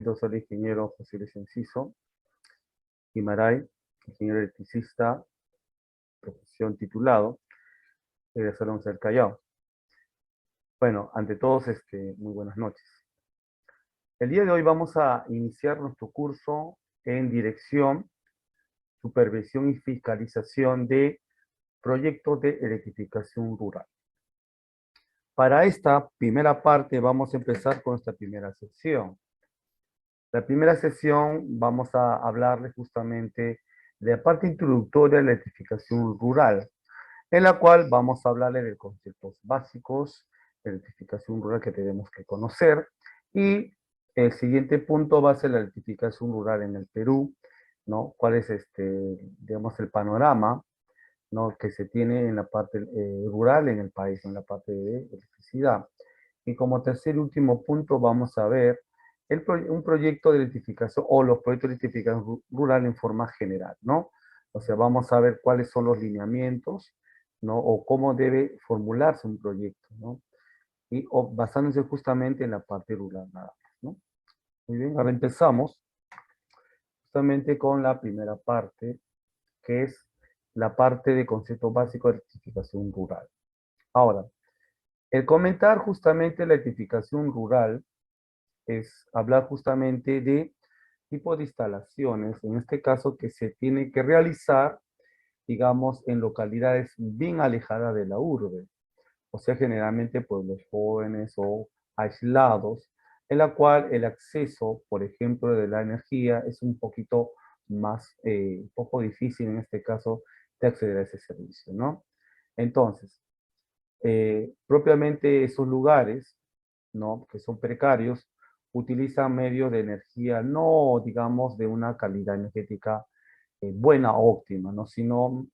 presento, soy el ingeniero José Luis Enciso Guimaray, ingeniero electricista, profesión titulado, egresado de la Universidad del Callao. Bueno, ante todos, muy buenas noches. El día de hoy vamos a iniciar nuestro curso en dirección, supervisión y fiscalización de proyectos de electrificación rural. Para esta primera parte vamos a empezar con esta primera sección. La primera sesión vamos a hablarles justamente de la parte introductoria de la electrificación rural, en la cual vamos a hablarles de conceptos básicos de electrificación rural que tenemos que conocer, y el siguiente punto va a ser la electrificación rural en el Perú, ¿no? ¿Cuál es digamos, el panorama, ¿no?, que se tiene en la parte rural en el país, en la parte de electricidad? Y como tercer y último punto vamos a ver un proyecto de electrificación o los proyectos de electrificación rural en forma general, ¿no? O sea, vamos a ver cuáles son los lineamientos, ¿no? O cómo debe formularse un proyecto, ¿no? Y basándose justamente en la parte rural, nada más, ¿no? Muy bien, ahora empezamos justamente con la primera parte, que es la parte de concepto básico de electrificación rural. Ahora, el comentar justamente la electrificación rural es hablar justamente de tipo de instalaciones, en este caso que se tiene que realizar, digamos, en localidades bien alejadas de la urbe, o sea, generalmente pueblos jóvenes o aislados, en la cual el acceso, por ejemplo, de la energía es un poquito más, un poco difícil en este caso de acceder a ese servicio, ¿no? Entonces, propiamente esos lugares, ¿no?, que son precarios, utilizan medios de energía no, digamos, de una calidad energética buena, óptima, ¿no?, sino,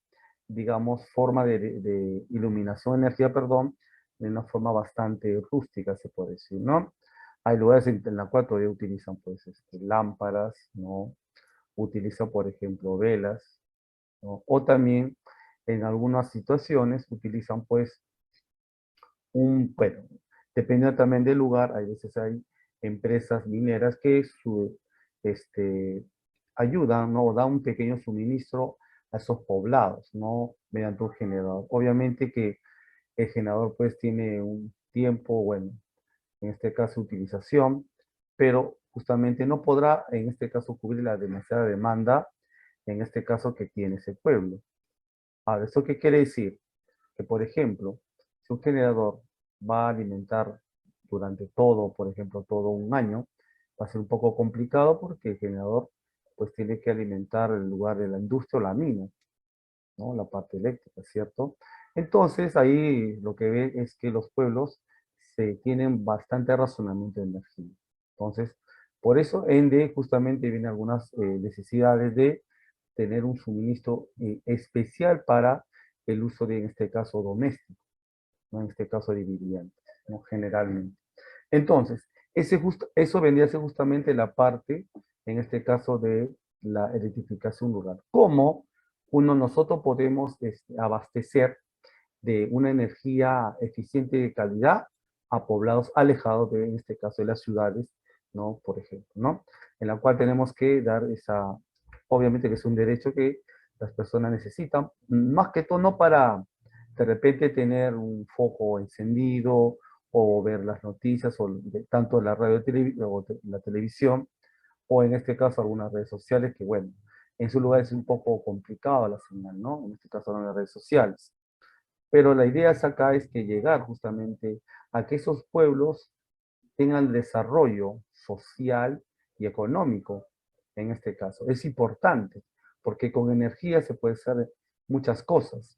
digamos, forma de iluminación, energía, perdón, de una forma bastante rústica, se puede decir, ¿no? Hay lugares en la cual todavía utilizan, pues, lámparas, ¿no? Utilizan, por ejemplo, velas, ¿no? O también, en algunas situaciones, utilizan, pues, bueno, dependiendo también del lugar, hay veces hay empresas mineras que ayudan, ¿no?, o dan un pequeño suministro a esos poblados, ¿no?, mediante un generador. Obviamente que el generador pues tiene un tiempo, bueno, en este caso utilización, pero justamente no podrá en este caso cubrir la demasiada demanda, en este caso que tiene ese pueblo. Ahora, ¿eso qué quiere decir? Que, por ejemplo, si un generador va a alimentar durante todo, por ejemplo, todo un año, va a ser un poco complicado porque el generador pues tiene que alimentar el lugar de la industria o la mina, ¿no?, la parte eléctrica, ¿cierto? Entonces ahí lo que ve es que los pueblos se tienen bastante razonamiento de energía. Entonces, por eso ENDE justamente viene algunas necesidades de tener un suministro especial para el uso de, en este caso, doméstico, ¿no?, en este caso de viviendas, ¿no?, generalmente. Entonces, eso vendría a ser justamente la parte, en este caso, de la electrificación rural. ¿Cómo nosotros podemos abastecer de una energía eficiente y de calidad a poblados alejados de, en este caso, de las ciudades, ¿no?, por ejemplo, ¿no? En la cual tenemos que dar esa, obviamente que es un derecho que las personas necesitan, más que todo no para de repente tener un foco encendido o ver las noticias, o tanto la radio o la televisión, o en este caso algunas redes sociales, que bueno, en su lugar es un poco complicado la señal, ¿no? En este caso en las redes sociales. Pero la idea acá es que llegar justamente a que esos pueblos tengan desarrollo social y económico, en este caso. Es importante, porque con energía se puede hacer muchas cosas,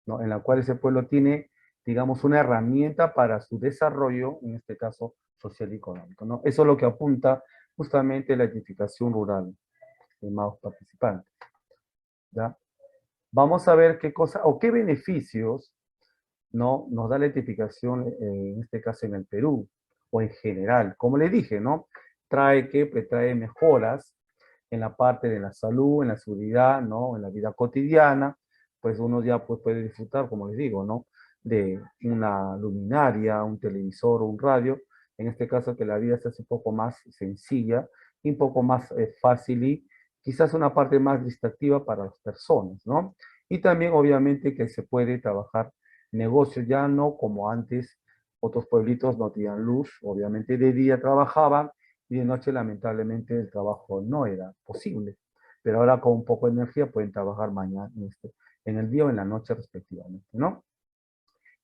¿no?, en la cual ese pueblo tiene, digamos, una herramienta para su desarrollo, en este caso, social y económico, ¿no? Eso es lo que apunta justamente la electrificación rural, estimados participantes, ¿ya? Vamos a ver qué cosa, o qué beneficios, ¿no?, nos da la electrificación, en este caso en el Perú, o en general. Como le dije, ¿no?, pues trae mejoras en la parte de la salud, en la seguridad, ¿no?, en la vida cotidiana. Pues uno ya pues, puede disfrutar, como les digo, ¿no?, de una luminaria, un televisor o un radio, en este caso que la vida se hace un poco más sencilla un poco más fácil y quizás una parte más distractiva para las personas, ¿no? Y también obviamente que se puede trabajar negocios ya no como antes, otros pueblitos no tenían luz, obviamente de día trabajaban y de noche lamentablemente el trabajo no era posible, pero ahora con un poco de energía pueden trabajar mañana, en el día o en la noche respectivamente, ¿no?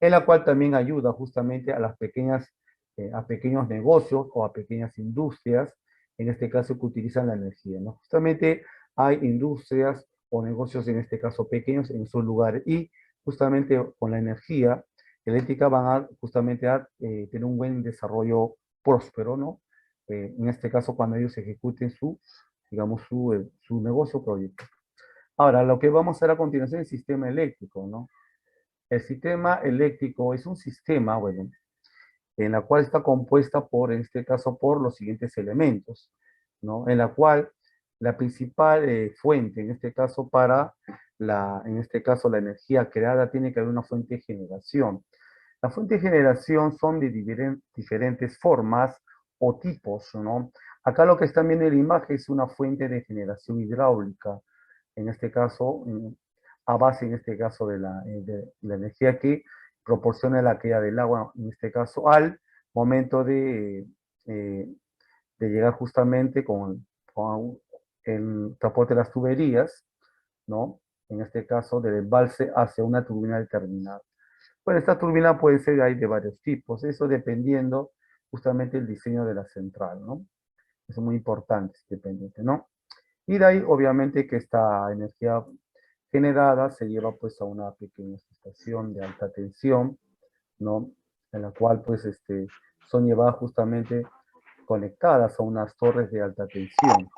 En la cual también ayuda justamente a las pequeñas, a pequeños negocios o a pequeñas industrias, en este caso que utilizan la energía, ¿no? Justamente hay industrias o negocios, en este caso pequeños, en esos lugares y justamente con la energía eléctrica van a justamente a tener un buen desarrollo próspero, ¿no? En este caso cuando ellos ejecuten su, digamos, su negocio o proyecto. Ahora, lo que vamos a hacer a continuación es el sistema eléctrico, ¿no? El sistema eléctrico es un sistema, bueno, en la cual está compuesta por, en este caso, por los siguientes elementos, ¿no? En la cual la principal fuente, en este caso, para en este caso, la energía creada, tiene que haber una fuente de generación. La fuente de generación son de diferentes formas o tipos, ¿no? Acá lo que están viendo en la imagen es una fuente de generación hidráulica, en este caso, a base, en este caso, de la energía que proporciona la caída del agua, en este caso, al momento eh, de llegar justamente con el transporte de las tuberías, ¿no? En este caso, del embalse hacia una turbina determinada. Bueno, esta turbina puede ser hay de varios tipos, eso dependiendo justamente del diseño de la central, ¿no? Eso es muy importante, es dependiente, ¿no? Y de ahí, obviamente, que esta energía generada se lleva pues a una pequeña estación de alta tensión, ¿no? En la cual pues son llevadas justamente conectadas a unas torres de alta tensión,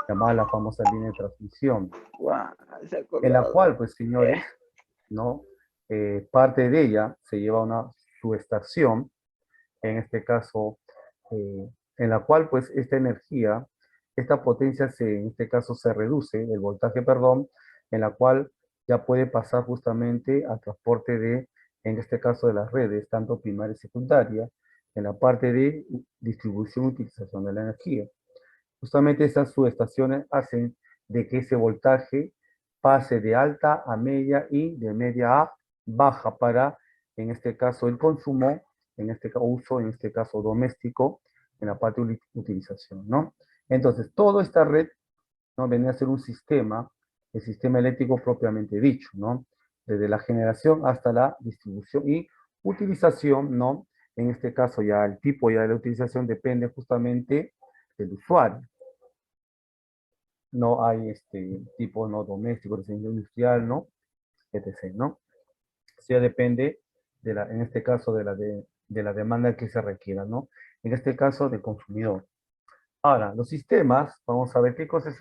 llamada la famosa línea de transmisión, Guau, se ha en la acordado. cual pues señores, ¿no? Parte de ella se lleva a una subestación, en este caso, en la cual pues esta energía, esta potencia en este caso se reduce, el voltaje, perdón, en la cual ya puede pasar justamente al transporte de, en este caso de las redes, tanto primaria y secundaria, en la parte de distribución y utilización de la energía. Justamente estas subestaciones hacen de que ese voltaje pase de alta a media y de media a baja para, en este caso, el consumo, en este caso, uso, en este caso, doméstico, en la parte de utilización, ¿no? Entonces, toda esta red, ¿no? Venía a ser un sistema, el sistema eléctrico propiamente dicho, ¿no? Desde la generación hasta la distribución y utilización, ¿no? En este caso ya el tipo ya de la utilización depende justamente del usuario. No hay tipo no doméstico, residencial industrial, ¿no? etc., ¿no? Eso ya depende de en este caso de la demanda que se requiera, ¿no? En este caso del consumidor. Ahora, los sistemas, vamos a ver qué cosa es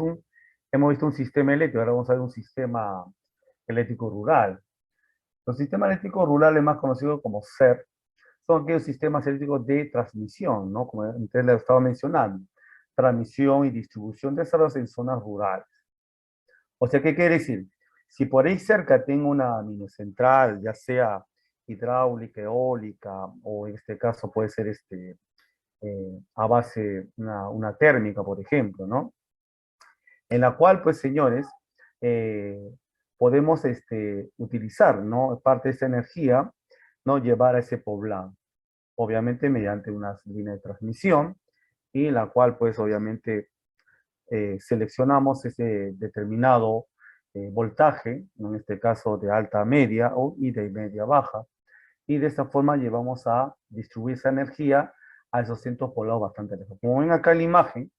hemos visto un sistema eléctrico, ahora vamos a ver un sistema eléctrico rural. Los sistemas eléctricos rurales más conocidos como SER son aquellos sistemas eléctricos de transmisión, ¿no? Como antes les estaba mencionando, transmisión y distribución de servicios en zonas rurales. O sea, ¿qué quiere decir? Si por ahí cerca tengo una minocentral, ya sea hidráulica, eólica, o en este caso puede ser a base una térmica, por ejemplo, ¿no? En la cual, pues, señores, eh, podemos utilizar, ¿no? Parte de esa energía, ¿no? Llevar a ese poblado, obviamente mediante una línea de transmisión, y la cual, pues, obviamente, seleccionamos ese determinado voltaje, en este caso de alta a media y de media a baja, y de esta forma llevamos a distribuir esa energía a esos centros poblados bastante lejos. Como ven acá en la imagen,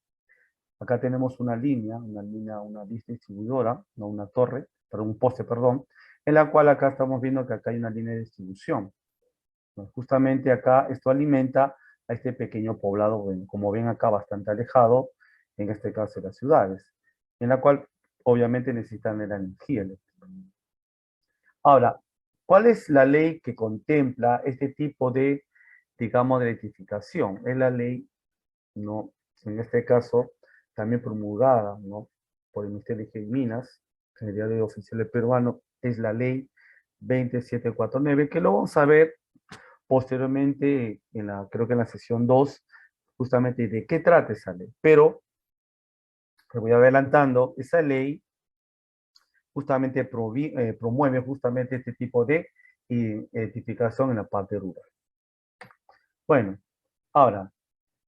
acá tenemos una distribuidora, no una torre, pero un poste, perdón, en la cual acá estamos viendo que acá hay una línea de distribución. Pues justamente acá esto alimenta a este pequeño poblado, como ven acá, bastante alejado, en este caso de las ciudades, en la cual obviamente necesitan de la energía eléctrica. Ahora, ¿cuál es la ley que contempla este tipo de, digamos, de electrificación? Es la ley, ¿no? En este caso, también promulgada, ¿no? Por el Ministerio de Minas, en el diario oficial peruano, es la ley 20749, que lo vamos a ver posteriormente, creo que en la sesión 2, justamente de qué trata esa ley. Pero que voy adelantando, esa ley justamente promueve justamente este tipo de identificación en la parte rural. Bueno, ahora,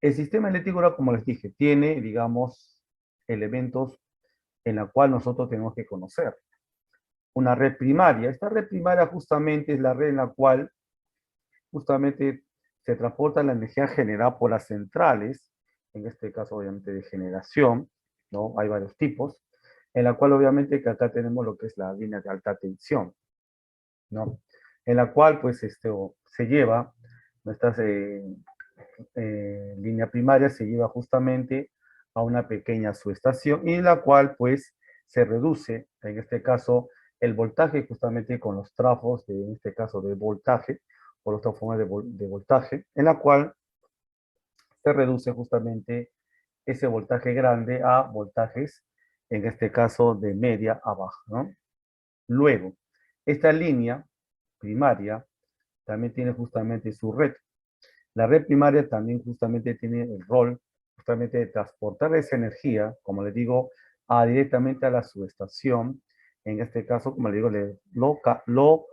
el sistema eléctrico, como les dije, tiene, digamos, elementos en la cual nosotros tenemos que conocer. Una red primaria. Esta red primaria justamente es la red en la cual justamente se transporta la energía generada por las centrales, en este caso obviamente de generación, ¿no? Hay varios tipos, en la cual obviamente que acá tenemos lo que es la línea de alta tensión, ¿no? En la cual pues se lleva, nuestra línea primaria se lleva justamente a una pequeña subestación y en la cual pues se reduce, en este caso, el voltaje justamente con los trafos, en este caso de voltaje, por los transformadores de voltaje, en la cual se reduce justamente ese voltaje grande a voltajes, en este caso de media a baja, ¿no? Luego, esta línea primaria también tiene justamente su red. La red primaria también justamente tiene el rol justamente de transportar esa energía, como les digo, directamente a la subestación. En este caso, como les digo, lo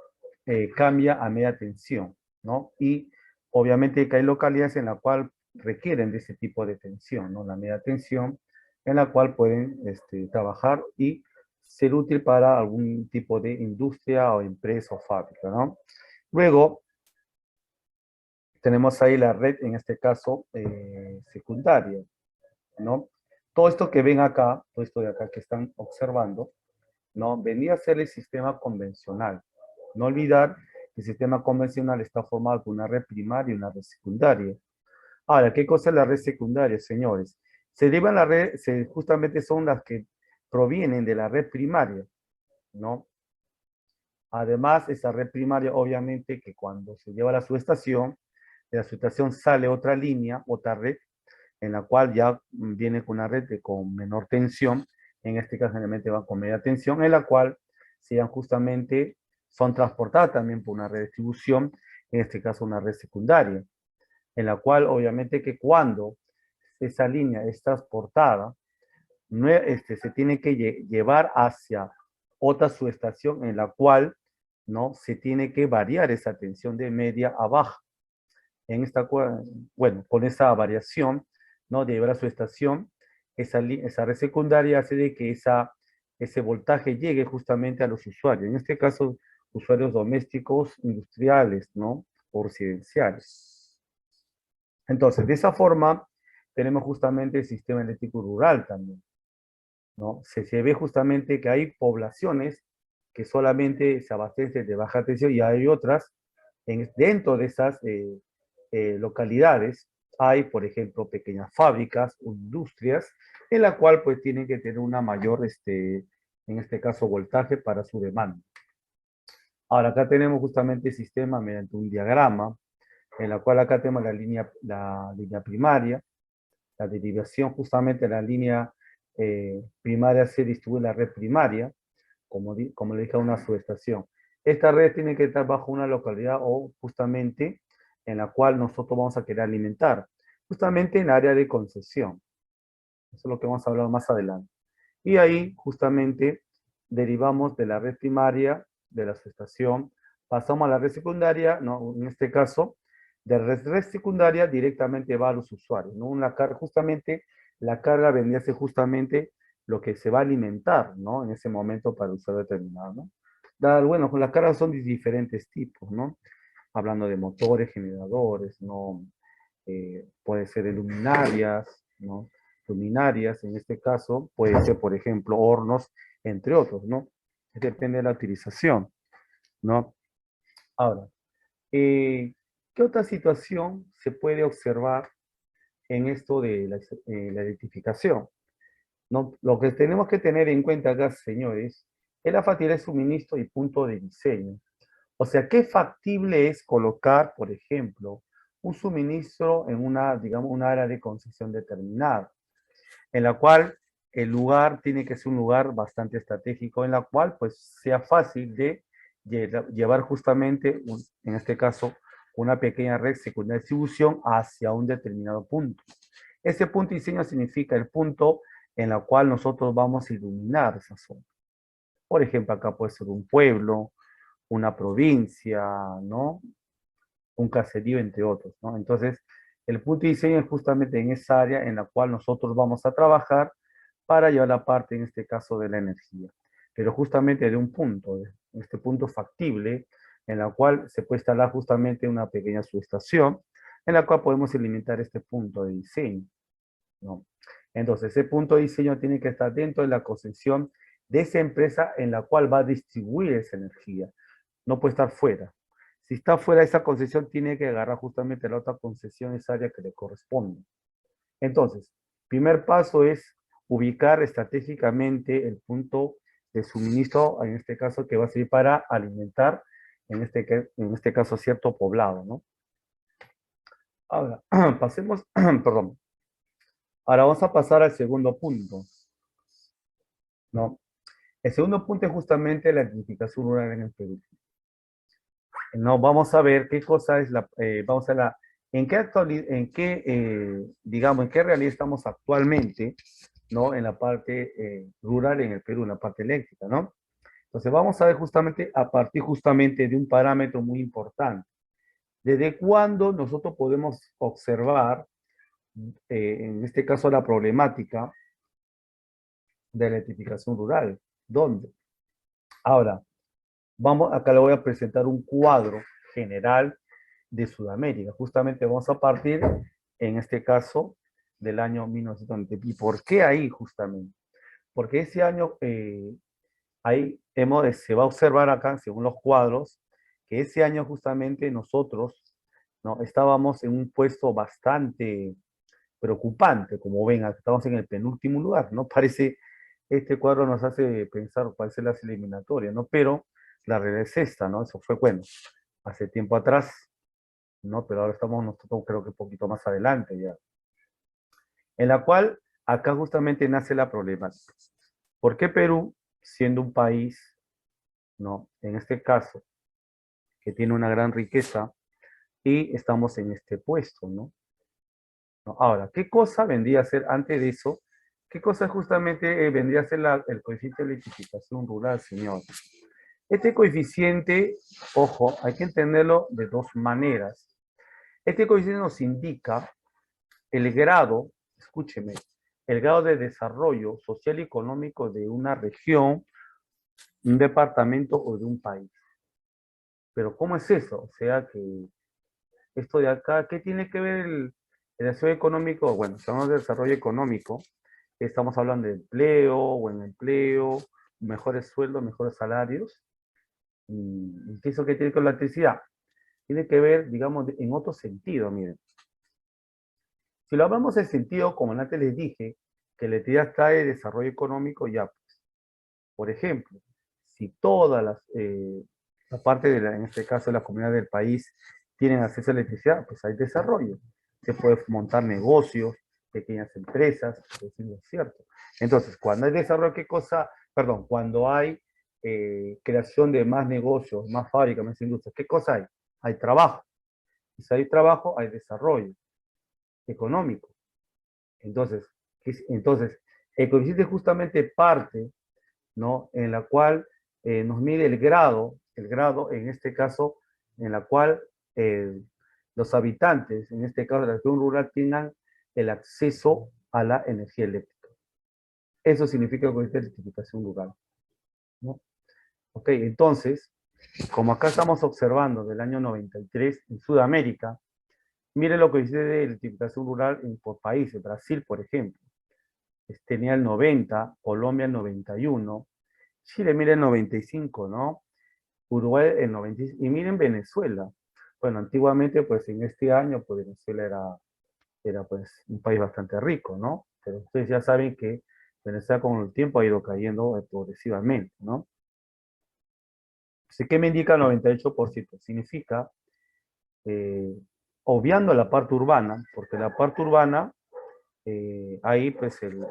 cambia a media tensión, ¿no? Y obviamente que hay localidades en las cuales requieren de ese tipo de tensión, ¿no? La media tensión, en la cual pueden trabajar y ser útil para algún tipo de industria o empresa o fábrica, ¿no? Luego, tenemos ahí la red, en este caso, secundaria, ¿no? Todo esto que ven acá, todo esto de acá que están observando, ¿no? Venía a ser el sistema convencional. No olvidar que el sistema convencional está formado por una red primaria y una red secundaria. Ahora, ¿qué cosa es la red secundaria, señores? Se llevan la red, justamente son las que provienen de la red primaria, ¿no? Además, esa red primaria, obviamente, que cuando se lleva a la subestación, de la subestación sale otra línea, otra red, en la cual ya viene con una red con menor tensión, en este caso generalmente va con media tensión, en la cual sean justamente, son transportadas también por una red de distribución, en este caso una red secundaria, en la cual obviamente que cuando esa línea es transportada, no, se tiene que llevar hacia otra subestación en la cual no se tiene que variar esa tensión de media a baja. En esta, bueno, con esa variación, ¿no? De llevar a su estación, esa red secundaria hace de que ese voltaje llegue justamente a los usuarios. En este caso, usuarios domésticos, industriales, ¿no? O residenciales. Entonces, de esa forma, tenemos justamente el sistema eléctrico rural también, ¿no? Se ve justamente que hay poblaciones que solamente se abastecen de baja tensión y hay otras dentro de esas localidades hay, por ejemplo, pequeñas fábricas o industrias en la cual pues tienen que tener una mayor, en este caso, voltaje para su demanda. Ahora acá tenemos justamente el sistema mediante un diagrama en la cual acá tenemos la línea primaria, la derivación justamente de la línea primaria se distribuye en la red primaria, como le dije a una subestación. Esta red tiene que estar bajo una localidad o justamente en la cual nosotros vamos a querer alimentar, justamente en el área de concesión. Eso es lo que vamos a hablar más adelante. Y ahí justamente derivamos de la red primaria, de la subestación, pasamos a la red secundaria, ¿no? En este caso, de red secundaria directamente va a los usuarios, ¿no? Justamente la carga vendría a ser justamente lo que se va a alimentar, ¿no? En ese momento para el usuario determinado, ¿no? Bueno, las cargas son de diferentes tipos, ¿no? Hablando de motores, generadores, ¿no? Puede ser de luminarias, ¿no? Luminarias, en este caso, puede ser, por ejemplo, hornos, entre otros, ¿no? Depende de la utilización, ¿no? Ahora, ¿qué otra situación se puede observar en esto de la identificación? ¿No? Lo que tenemos que tener en cuenta acá, señores, es la factibilidad de suministro y punto de diseño. O sea, ¿qué factible es colocar, por ejemplo, un suministro en una, digamos, una área de concesión determinada, en la cual el lugar tiene que ser un lugar bastante estratégico, en la cual pues sea fácil de llevar justamente, en este caso, una pequeña red secundaria de distribución hacia un determinado punto. Ese punto de diseño significa el punto en la cual nosotros vamos a iluminar esa zona. Por ejemplo, acá puede ser un pueblo, una provincia, ¿no? Un caserío, entre otros, ¿no? Entonces, el punto de diseño es justamente en esa área en la cual nosotros vamos a trabajar para llevar la parte, en este caso, de la energía. Pero justamente de un punto, de este punto factible, en la cual se puede instalar justamente una pequeña subestación, en la cual podemos alimentar este punto de diseño, ¿no? Entonces, ese punto de diseño tiene que estar dentro de la concesión de esa empresa en la cual va a distribuir esa energía. No puede estar fuera. Si está fuera de esa concesión, tiene que agarrar justamente la otra concesión, esa área que le corresponde. Entonces, primer paso es ubicar estratégicamente el punto de suministro, en este caso, que va a servir para alimentar, en este caso, cierto poblado, ¿no? Ahora, pasemos, perdón. Ahora vamos a pasar al segundo punto, ¿no? El segundo punto es justamente la identificación rural en el Perú. No, vamos a ver qué cosa es vamos a la, digamos, en qué realidad estamos actualmente, ¿no? En la parte rural en el Perú, en la parte eléctrica, ¿no? Entonces vamos a ver justamente a partir justamente de un parámetro muy importante. ¿Desde cuándo nosotros podemos observar, en este caso, la problemática de la electrificación rural? ¿Dónde? Ahora, acá le voy a presentar un cuadro general de Sudamérica. Justamente vamos a partir, en este caso, del año 1990. ¿Y por qué ahí justamente? Porque ese año, ahí se va a observar acá, según los cuadros, que ese año justamente nosotros, ¿no? Estábamos en un puesto bastante preocupante, como ven, estamos en el penúltimo lugar, ¿no? Parece, este cuadro nos hace pensar cuál es la eliminatoria, ¿no? Pero la realidad es esta, ¿no? Eso fue, bueno, hace tiempo atrás, ¿no? Pero ahora estamos nosotros creo que un poquito más adelante ya. En la cual acá justamente nace la problemática. ¿Por qué Perú, siendo un país, ¿no? En este caso, que tiene una gran riqueza, y estamos en este puesto, ¿no? ¿No? Ahora, ¿qué cosa vendría a ser antes de eso? ¿Qué cosa justamente vendría a ser el coeficiente de electrificación rural, señor? Este coeficiente, ojo, hay que entenderlo de dos maneras. Este coeficiente nos indica el grado, escúcheme, el grado de desarrollo social y económico de una región, un departamento o de un país. Pero ¿cómo es eso? O sea que esto de acá, ¿qué tiene que ver el desarrollo económico? Bueno, si hablamos de desarrollo económico, estamos hablando de empleo, buen empleo, mejores sueldos, mejores salarios. ¿Y qué es eso que tiene con la electricidad? Tiene que ver, digamos, en otro sentido, miren. Si lo hablamos en sentido, como antes les dije, que la electricidad trae desarrollo económico, ya, pues, por ejemplo, si todas la parte en este caso, la comunidad del país, tienen acceso a la electricidad, pues hay desarrollo. Se puede montar negocios, pequeñas empresas, eso es cierto. Entonces, cuando hay desarrollo, ¿qué cosa? Perdón, cuando hay creación de más negocios, más fábricas, más industrias, ¿qué cosa hay? Hay trabajo. Y si hay trabajo, hay desarrollo económico. Entonces, entonces el coeficiente es justamente parte, ¿no? En la cual nos mide el grado en este caso, en la cual eh, los habitantes, en este caso de la región rural, tengan el acceso a la energía eléctrica. Eso significa el coeficiente de electrificación rural, ¿no? Ok, entonces, como acá estamos observando del año 93 en Sudamérica, mire lo que dice de electrificación rural por países. Brasil, por ejemplo, tenía el 90, Colombia el 91, Chile, miren, el 95, ¿no? Uruguay el 95, y miren Venezuela. Bueno, antiguamente, pues en este año, pues Venezuela era pues un país bastante rico, ¿no? Pero ustedes ya saben que Venezuela con el tiempo ha ido cayendo progresivamente, ¿no? Así que me indica el 98%. Significa, eh, obviando la parte urbana, porque la parte urbana, ahí pues el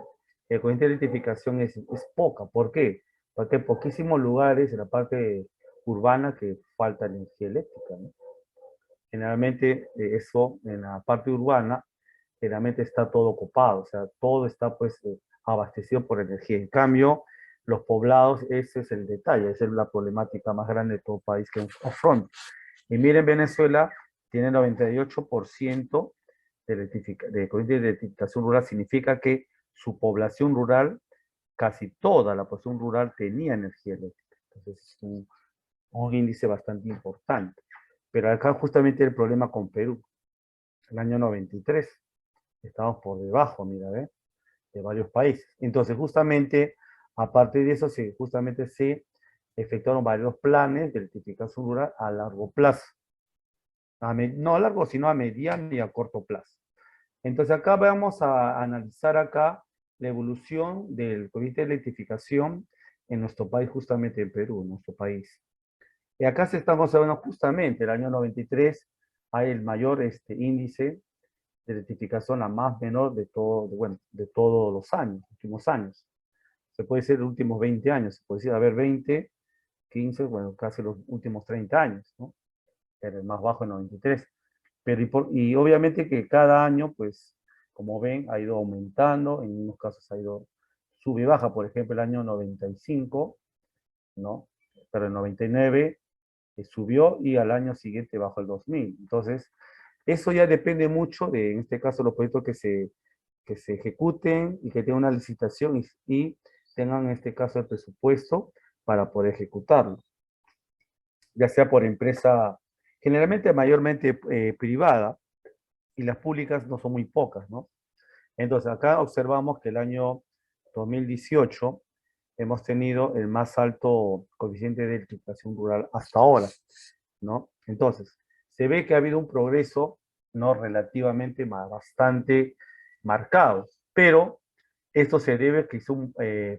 coeficiente de identificación es poca. ¿Por qué? Porque hay poquísimos lugares en la parte urbana que falta energía eléctrica, ¿no? Generalmente eso en la parte urbana, generalmente está todo ocupado, o sea, todo está pues abastecidos por energía. En cambio, los poblados, ese es el detalle, esa es la problemática más grande de todo país que afronta. Y miren, Venezuela tiene 98% de corriente de electrificación rural, significa que su población rural, casi toda la población rural tenía energía eléctrica. Entonces es un índice bastante importante. Pero acá justamente el problema con Perú, el año 93, estamos por debajo, mira, ¿ve? De varios países. Entonces, justamente, aparte de eso, justamente se efectuaron varios planes de electrificación rural a largo plazo. No a largo, sino a mediano y a corto plazo. Entonces, acá vamos a analizar acá la evolución del cohete de electrificación en nuestro país, justamente en Perú, en nuestro país. Y acá se estamos hablando justamente, el año 93, hay el mayor índice de electrificación, la más menor de todo, bueno, de todos los años, últimos años. Se puede decir los últimos 20 años, se puede decir, a ver, 20, 15, bueno, casi los últimos 30 años, ¿no? Era el más bajo en 93. Pero y obviamente que cada año, pues, como ven, ha ido aumentando, en unos casos ha ido sube y baja, por ejemplo, el año 95, ¿no? Pero el 99 subió y al año siguiente bajó el 2000. Entonces, eso ya depende mucho de, en este caso, los proyectos que se ejecuten y que tengan una licitación y tengan, en este caso, el presupuesto para poder ejecutarlo, ya sea por empresa, generalmente mayormente privada, y las públicas no son muy pocas, ¿no? Entonces, acá observamos que el año 2018 hemos tenido el más alto coeficiente de electrificación rural hasta ahora, ¿no? Entonces, se ve que ha habido un progreso, ¿no? Relativamente bastante marcado, pero esto se debe a que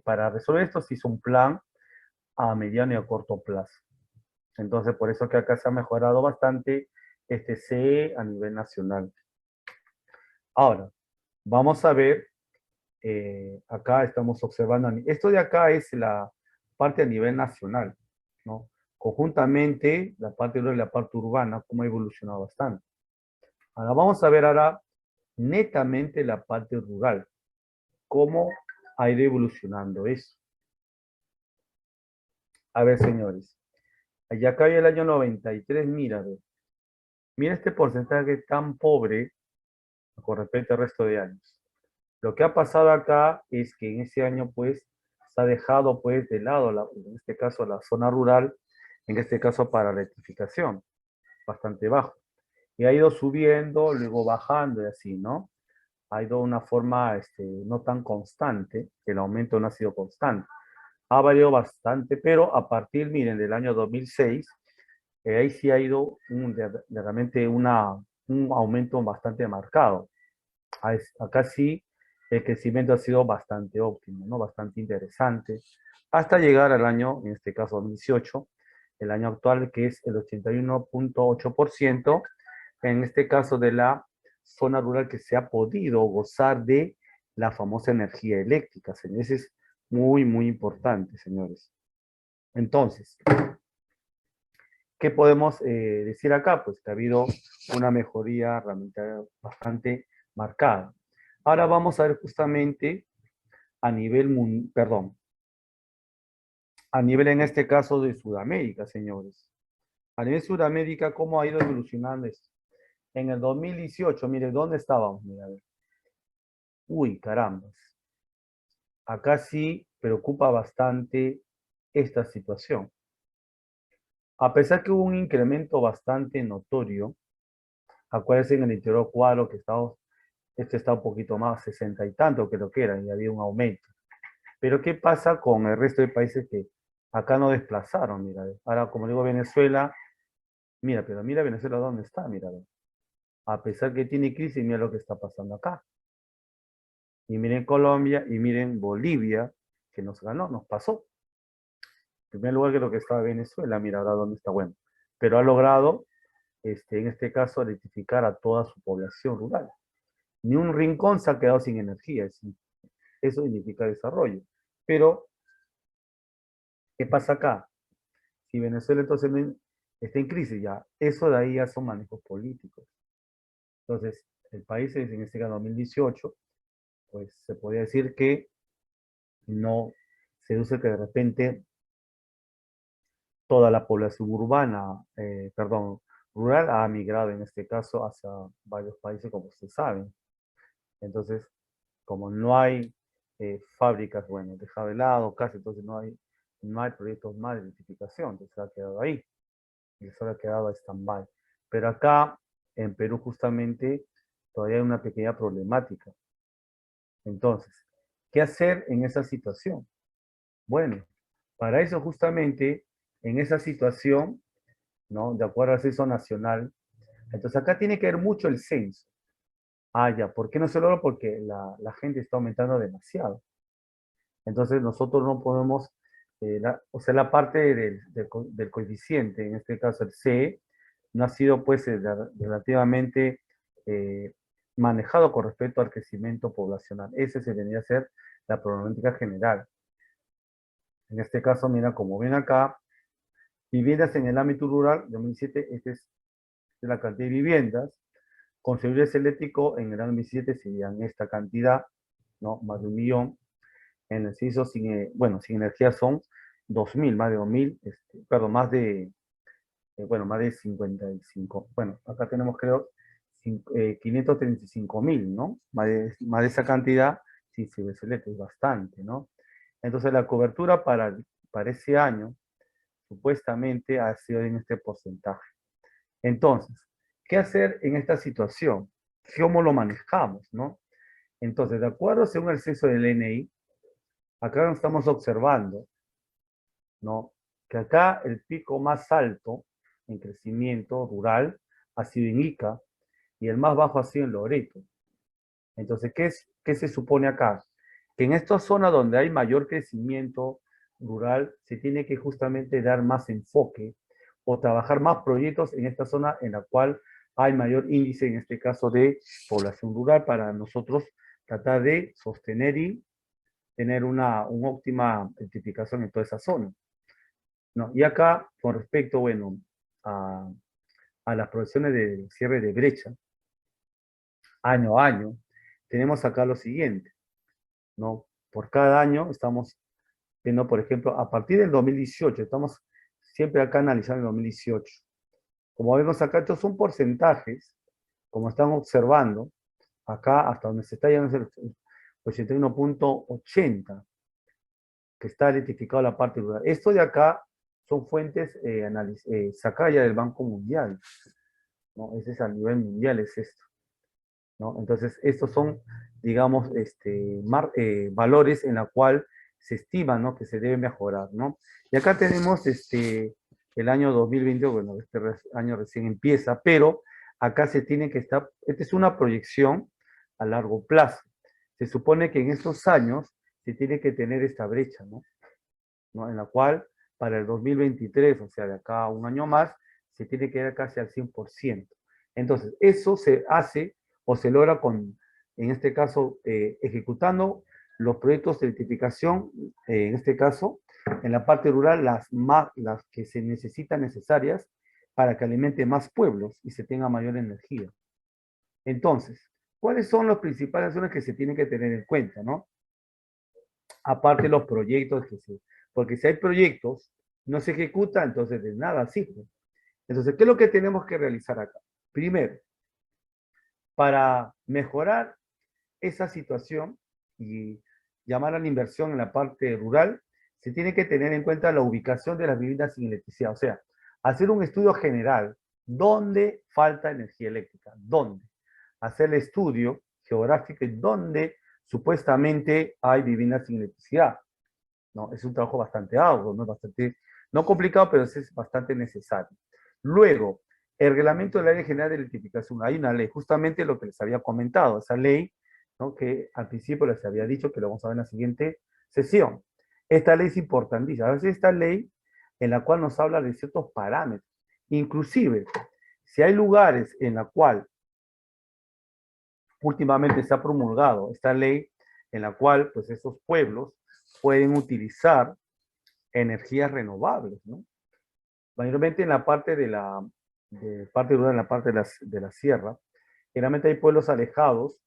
para resolver esto se hizo un plan a mediano y a corto plazo. Entonces, por eso que acá se ha mejorado bastante este CE a nivel nacional. Ahora, vamos a ver, acá estamos observando, esto de acá es la parte a nivel nacional, ¿no? Conjuntamente, la parte rural y la parte urbana, cómo ha evolucionado bastante. Ahora vamos a ver ahora netamente la parte rural, cómo ha ido evolucionando eso. A ver, señores, allá acá hay el año 93, mira, mira este porcentaje tan pobre con respecto al resto de años. Lo que ha pasado acá es que en ese año, pues, se ha dejado, pues, de lado, en este caso, la zona rural, en este caso para la electrificación, bastante bajo. Y ha ido subiendo, luego bajando y así, ¿no? Ha ido de una forma no tan constante, el aumento no ha sido constante. Ha variado bastante, pero a partir, miren, del año 2006, ahí sí ha ido realmente un aumento bastante marcado. Acá sí el crecimiento ha sido bastante óptimo, ¿no? Bastante interesante, hasta llegar al año, en este caso 2018, el año actual, que es el 81.8%, en este caso de la zona rural que se ha podido gozar de la famosa energía eléctrica, señores. Es muy, muy importante, señores. Entonces, ¿qué podemos decir acá? Pues que ha habido una mejoría realmente bastante marcada. Ahora vamos a ver justamente a nivel, perdón, a nivel en este caso de Sudamérica, señores. A nivel Sudamérica, ¿cómo ha ido evolucionando esto? En el 2018, mire, ¿dónde estábamos? Mira, a ver. Uy, caramba. Acá sí preocupa bastante esta situación. A pesar que hubo un incremento bastante notorio, acuérdense en el interior cuadro que estamos, este está un poquito más, 60 y tanto que lo que era, y había un aumento. Pero ¿qué pasa con el resto de países que acá no desplazaron? Mira, ahora como digo Venezuela, mira, pero mira Venezuela dónde está, mira, a pesar que tiene crisis, mira lo que está pasando acá. Y miren Colombia y miren Bolivia, que nos ganó, nos pasó. En primer lugar que lo que estaba Venezuela, mira ahora dónde está, bueno. Pero ha logrado, en este caso, electrificar a toda su población rural. Ni un rincón se ha quedado sin energía, eso significa desarrollo. Pero, ¿qué pasa acá? Si Venezuela entonces está en crisis ya, eso de ahí ya son manejos políticos. Entonces, el país en este caso 2018, pues se podría decir que no se deduce que de repente toda la población urbana, perdón, rural ha migrado en este caso hacia varios países, como ustedes saben. Entonces, como no hay fábricas, bueno, dejado de lado casi, entonces no hay proyectos más de electrificación, entonces se ha quedado ahí, y se ha quedado a stand-by. Pero acá, en Perú, justamente, todavía hay una pequeña problemática. Entonces, ¿qué hacer en esa situación? Bueno, para eso justamente, en esa situación, ¿no? De acuerdo al censo nacional, entonces acá tiene que ver mucho el censo. Ah, ya, ¿por qué no se logra? Porque la gente está aumentando demasiado. Entonces nosotros no podemos, o sea, la parte del coeficiente, en este caso el C, no ha sido pues relativamente eh, manejado con respecto al crecimiento poblacional. Ese se debería ser la problemática general. En este caso, mira, como ven acá, viviendas en el ámbito rural, 2007, esta es la cantidad de viviendas. Con servicio eléctrico en el año 2017 serían esta cantidad, ¿no? Más de 1.000.000. En el CISO, bueno, sin energía son 2.000, más de 2.000, perdón, más de 55. Bueno, acá tenemos creo 535.000, ¿no? Más de esa cantidad, sí, sí, es bastante, ¿no? Entonces la cobertura para ese año supuestamente ha sido en este porcentaje. Entonces, ¿qué hacer en esta situación? ¿Cómo lo manejamos, no? Entonces, de acuerdo según el censo del NI, acá nos estamos observando, ¿no? Que acá el pico más alto en crecimiento rural ha sido en Ica y el más bajo ha sido en Loreto. Entonces, ¿qué se supone acá? Que en esta zona donde hay mayor crecimiento rural, se tiene que justamente dar más enfoque o trabajar más proyectos en esta zona en la cual hay mayor índice, en este caso, de población rural, para nosotros tratar de sostener y tener una óptima identificación en toda esa zona, ¿no? Y acá, con respecto, bueno, a, a las proyecciones de cierre de brecha, año a año, tenemos acá lo siguiente, ¿no? Por cada año estamos viendo, por ejemplo, a partir del 2018, estamos siempre acá analizando el 2018. Como vemos acá, estos son porcentajes, como están observando, acá hasta donde se está llegando es el 81.80, que está identificado la parte rural. Esto de acá son fuentes sacadas ya del Banco Mundial, ¿no? Ese es a nivel mundial, es esto, ¿no? Entonces, estos son, digamos, valores en la cual se estima, ¿no? Que se debe mejorar, ¿no? Y acá tenemos el año 2020, bueno, año recién empieza, pero acá se tiene que estar, esta es una proyección a largo plazo. Se supone que en estos años se tiene que tener esta brecha, ¿no? ¿No? En la cual para el 2023, o sea, de acá a un año más, se tiene que ir casi al 100%. Entonces, eso se hace o se logra en este caso, ejecutando los proyectos de electrificación, en este caso, en la parte rural, las que se necesitan necesarias para que alimente más pueblos y se tenga mayor energía. Entonces, ¿cuáles son las principales acciones que se tienen que tener en cuenta, no? Aparte de los proyectos porque si hay proyectos, no se ejecutan, entonces de nada sirve. Entonces, ¿qué es lo que tenemos que realizar acá? Primero, para mejorar esa situación y llamar a la inversión en la parte rural, se tiene que tener en cuenta la ubicación de las viviendas sin electricidad. O sea, hacer un estudio general. ¿Dónde falta energía eléctrica? ¿Dónde? Hacer el estudio geográfico en dónde supuestamente hay viviendas sin electricidad, ¿no? Es un trabajo bastante arduo, ¿no? No complicado, pero es bastante necesario. Luego, el reglamento de la Ley General de Electrificación. Hay una ley, justamente lo que les había comentado, esa ley, ¿no? Que al principio les había dicho que lo vamos a ver en la siguiente sesión. Esta ley es importantísima. A veces esta ley en la cual nos habla de ciertos parámetros. Inclusive, si hay lugares en la cual últimamente se ha promulgado esta ley en la cual pues esos pueblos pueden utilizar energías renovables, ¿no? Mayormente en la parte parte rural, en la parte de la sierra, generalmente hay pueblos alejados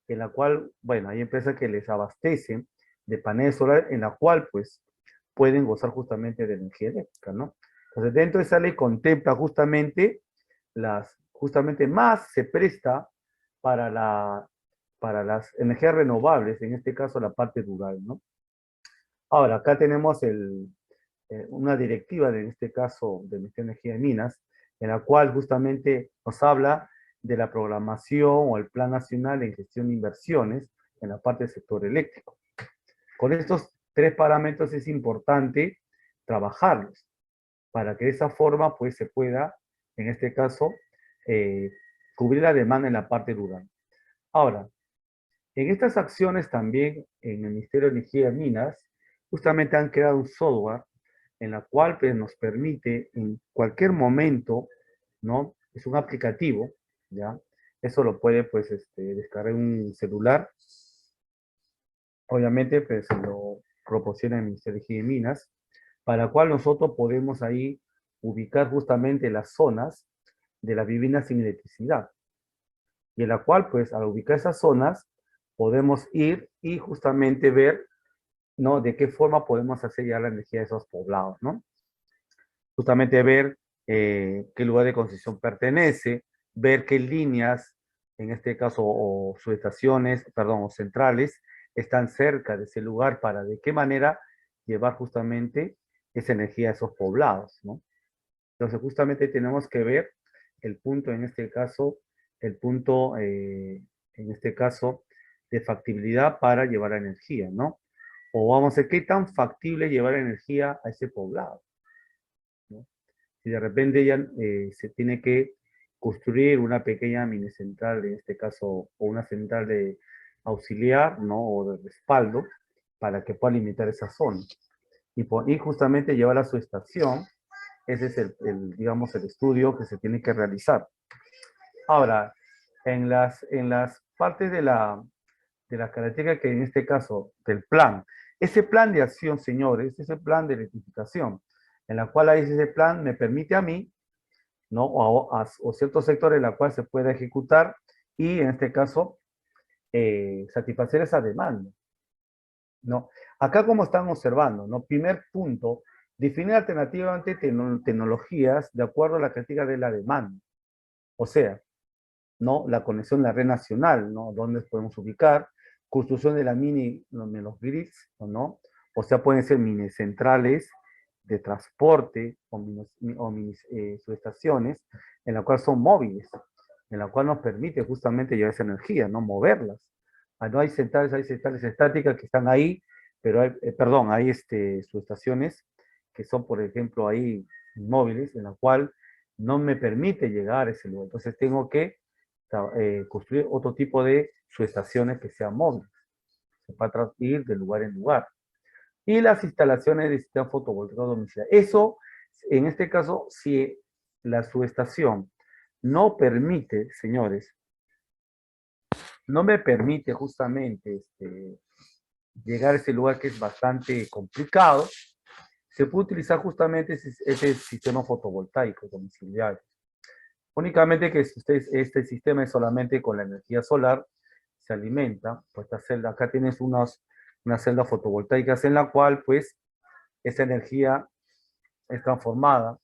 en la cual, bueno, hay empresas que les abastecen, de paneles solares en la cual pues pueden gozar justamente de energía eléctrica, ¿no? Entonces dentro de esa ley contempla justamente más se presta para para las energías renovables, en este caso la parte rural, ¿no? Ahora, acá tenemos una directiva, en este caso, de Ministerio de Energía y Minas, en la cual justamente nos habla de la programación o el Plan Nacional en Gestión de Inversiones en la parte del sector eléctrico. Con estos tres parámetros es importante trabajarlos para que de esa forma pues se pueda, en este caso, eh, cubrir la demanda en la parte rural. Ahora, en estas acciones también en el Ministerio de Energía y Minas, justamente han creado un software en la cual pues, nos permite en cualquier momento, ¿no? Es un aplicativo, ¿ya? Eso lo puede pues descargar en un celular. Obviamente pues lo proporciona el Ministerio de Energía y Minas, para la cual nosotros podemos ahí ubicar justamente las zonas de las viviendas sin electricidad. Y en la cual pues al ubicar esas zonas podemos ir y justamente ver, ¿no? De qué forma podemos hacer llegar la energía de esos poblados, ¿no? Justamente ver qué lugar de concesión pertenece, ver qué líneas, en este caso, o subestaciones, perdón, o centrales, están cerca de ese lugar para de qué manera llevar justamente esa energía a esos poblados, ¿no? Entonces, justamente tenemos que ver el punto, en este caso, el punto, en este caso, de factibilidad para llevar la energía, ¿no? O vamos a ver qué tan factible llevar energía a ese poblado, ¿no? Si de repente ya se tiene que construir una pequeña mini central, en este caso, o una central de auxiliar, ¿no? O de respaldo, para que pueda limitar esa zona. Y justamente llevar a su estación, ese es digamos, el estudio que se tiene que realizar. Ahora, en las partes de la característica que en este caso, del plan, ese plan de acción, señores, ese plan de electrificación, en la cual ahí ese plan me permite a mí, ¿no? O ciertos sectores en la cual se pueda ejecutar y en este caso satisfacer esa demanda, ¿no? Acá como están observando, ¿no? Primer punto, definir alternativamente tecnologías de acuerdo a la característica de la demanda. O sea, ¿no? La conexión a la red nacional, ¿no? Dónde podemos ubicar, construcción de la de los grids, ¿no? O sea, pueden ser mini centrales de transporte o mini subestaciones, en la cual son móviles, en la cual nos permite justamente llevar esa energía, ¿no? Moverlas. Ah, no hay centrales estáticas que están ahí, pero hay, perdón, hay subestaciones que son, por ejemplo, ahí móviles, en la cual no me permite llegar a ese lugar. Entonces tengo que construir otro tipo de subestaciones que sean móviles, para ir de lugar en lugar. Y las instalaciones de sistema fotovoltaico domiciliario. Eso, en este caso, si la subestación no permite, señores, no me permite justamente llegar a ese lugar que es bastante complicado, se puede utilizar justamente ese sistema fotovoltaico domiciliario. Únicamente que si este sistema es solamente con la energía solar, se alimenta, pues esta celda, acá tienes unas celdas fotovoltaicas en la cual pues esa energía es transformada,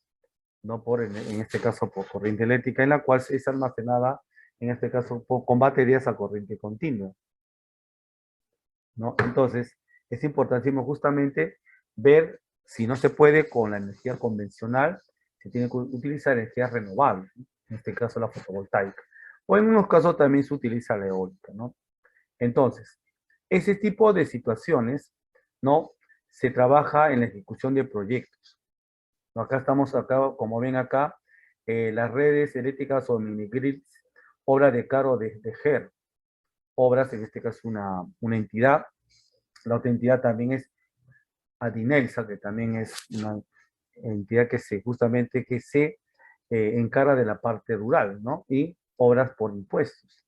no en este caso por corriente eléctrica, en la cual es almacenada, en este caso con baterías a corriente continua, ¿no? Entonces, es importantísimo justamente ver si no se puede con la energía convencional, se tiene que utilizar energías renovables, ¿no? En este caso la fotovoltaica. O en unos casos también se utiliza la eólica, ¿no? Entonces, ese tipo de situaciones, ¿no? Se trabaja en la ejecución de proyectos, ¿no? Acá estamos, como ven acá, las redes eléctricas o minigrids, obra de cargo de GER, obras, en este caso una entidad. La otra entidad también es Adinelsa, que también es una entidad que justamente que se encarga de la parte rural, ¿no? Y obras por impuestos.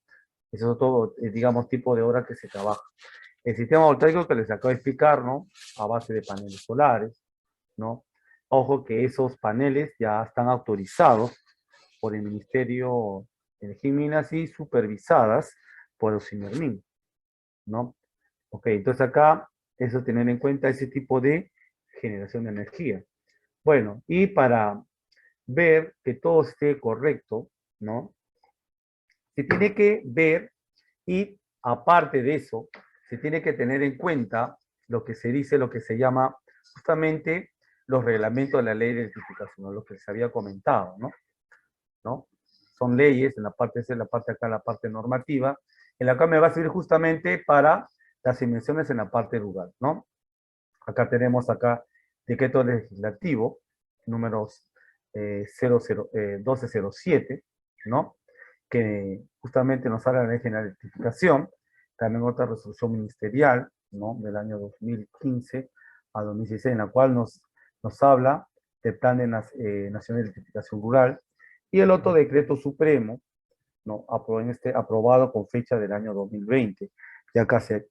Eso es todo, digamos, tipo de obra que se trabaja. El sistema voltaico que les acabo de explicar, ¿no? A base de paneles solares, ¿no? Ojo que esos paneles ya están autorizados por el Ministerio de Energía y Minas y supervisadas por los CINERMIN, ¿no? Ok, entonces acá Eso tener en cuenta ese tipo de generación de energía. Bueno, y para ver que todo esté correcto, ¿no? Se tiene que ver y aparte de eso, se tiene que tener en cuenta lo que se dice, lo que se llama justamente los reglamentos de la ley de electrificación, ¿no? Lo que se había comentado, ¿no? ¿No? Son leyes, en la parte esa, en la parte acá, en la parte normativa, en la cual me va a servir justamente para las invenciones en la parte rural, ¿no? Acá tenemos acá decreto legislativo números 1207, ¿no? Que justamente nos habla de la ley general de electrificación, también otra resolución ministerial, ¿no? Del año 2015 a 2016, en la cual nos habla del Plan de Nacional de Electrificación Rural, y el otro decreto supremo, ¿no? Aprobado con fecha del año 2020, ya casi a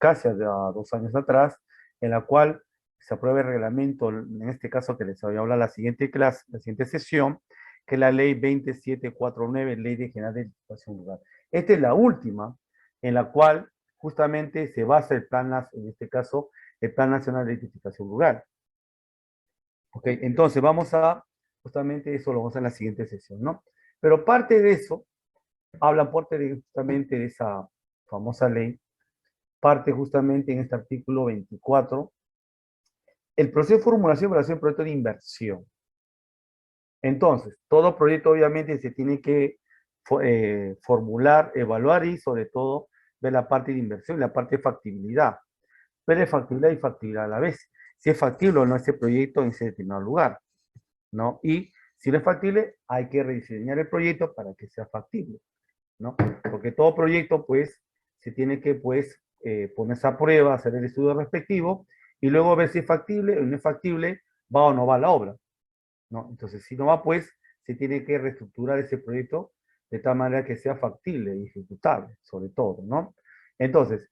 2 años atrás, en la cual se aprueba el reglamento, en este caso que les voy a hablar la siguiente clase, la siguiente sesión, que es la ley 2749, ley de general de educación rural. Esta es la última en la cual justamente se basa el plan, en este caso, el Plan Nacional de Identificación Rural. Ok, entonces vamos a, justamente eso lo vamos a hacer en la siguiente sesión, ¿no? Pero parte de eso, habla justamente de esa famosa ley, parte justamente en este artículo 24, el proceso de formulación y evaluación de proyecto de inversión. Entonces, todo proyecto obviamente se tiene que formular, evaluar y sobre todo ver la parte de inversión y la parte de factibilidad. Ver de factibilidad y factibilidad a la vez. Si es factible o no ese proyecto en ese determinado lugar, ¿no? Y si no es factible, hay que rediseñar el proyecto para que sea factible, ¿no? Porque todo proyecto, pues, se tiene que, pues, ponerse a prueba, hacer el estudio respectivo y luego ver si es factible o no es factible, va o no va la obra, ¿no? Entonces, si no va, pues, se tiene que reestructurar ese proyecto de tal manera que sea factible y ejecutable, sobre todo, ¿no? Entonces,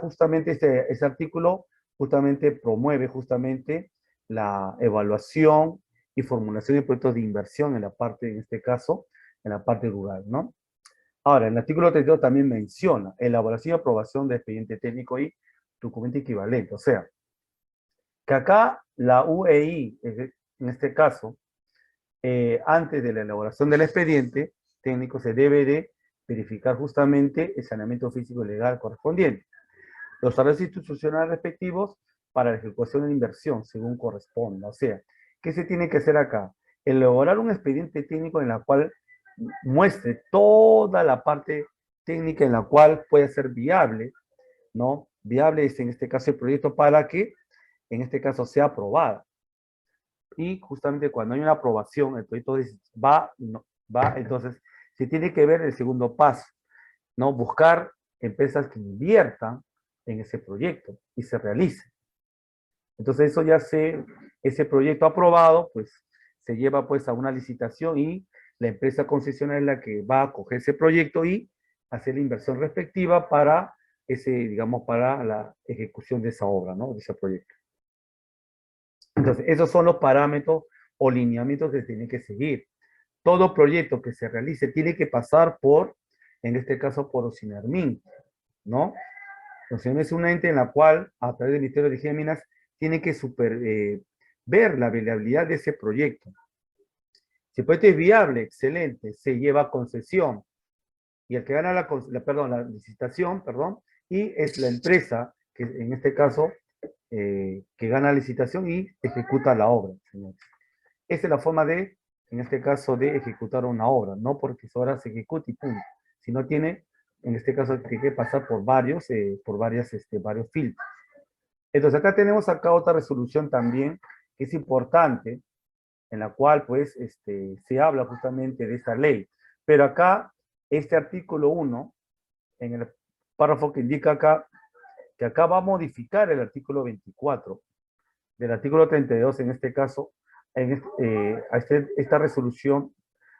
justamente ese artículo justamente promueve justamente la evaluación y formulación de proyectos de inversión en la parte, en este caso, en la parte rural, ¿no? Ahora, el artículo 32 también menciona elaboración y aprobación de expediente técnico y documento equivalente. O sea, que acá la UEI, en este caso, antes de la elaboración del expediente técnico, se debe de verificar justamente el saneamiento físico y legal correspondiente. Los servicios institucionales respectivos para la ejecución de la inversión, según corresponda. O sea, ¿qué se tiene que hacer acá? Elaborar un expediente técnico en la cual muestre toda la parte técnica en la cual puede ser viable, ¿no? Viable es en este caso el proyecto para que en este caso sea aprobada. Y justamente cuando hay una aprobación, el proyecto va, no, va, entonces se tiene que ver el segundo paso, ¿no? Buscar empresas que inviertan en ese proyecto y se realice. Entonces eso ese proyecto aprobado, pues se lleva pues a una licitación y la empresa concesionaria es la que va a coger ese proyecto y hacer la inversión respectiva para digamos, para la ejecución de esa obra, ¿no? De ese proyecto. Entonces, esos son los parámetros o lineamientos que se tienen que seguir. Todo proyecto que se realice tiene que pasar por, en este caso, por OCINERMIN, ¿no? OCINERMIN es un ente en la cual, a través del Ministerio de Energía y Minas, tiene que ver la viabilidad de ese proyecto. Si el proyecto es viable, excelente, se lleva a concesión. Y el que gana la licitación, y es la empresa, que en este caso, que gana la licitación y ejecuta la obra, señores. Esa es la forma de, en este caso, de ejecutar una obra, no porque su obra se ejecute y punto, sino tiene, en este caso, tiene que pasar por varios filtros. Entonces, acá tenemos otra resolución también, que es importante, en la cual, pues, se habla justamente de esta ley. Pero acá, este artículo 1, en el párrafo que indica acá, que acá va a modificar el artículo 24, del artículo 32, en este caso, esta resolución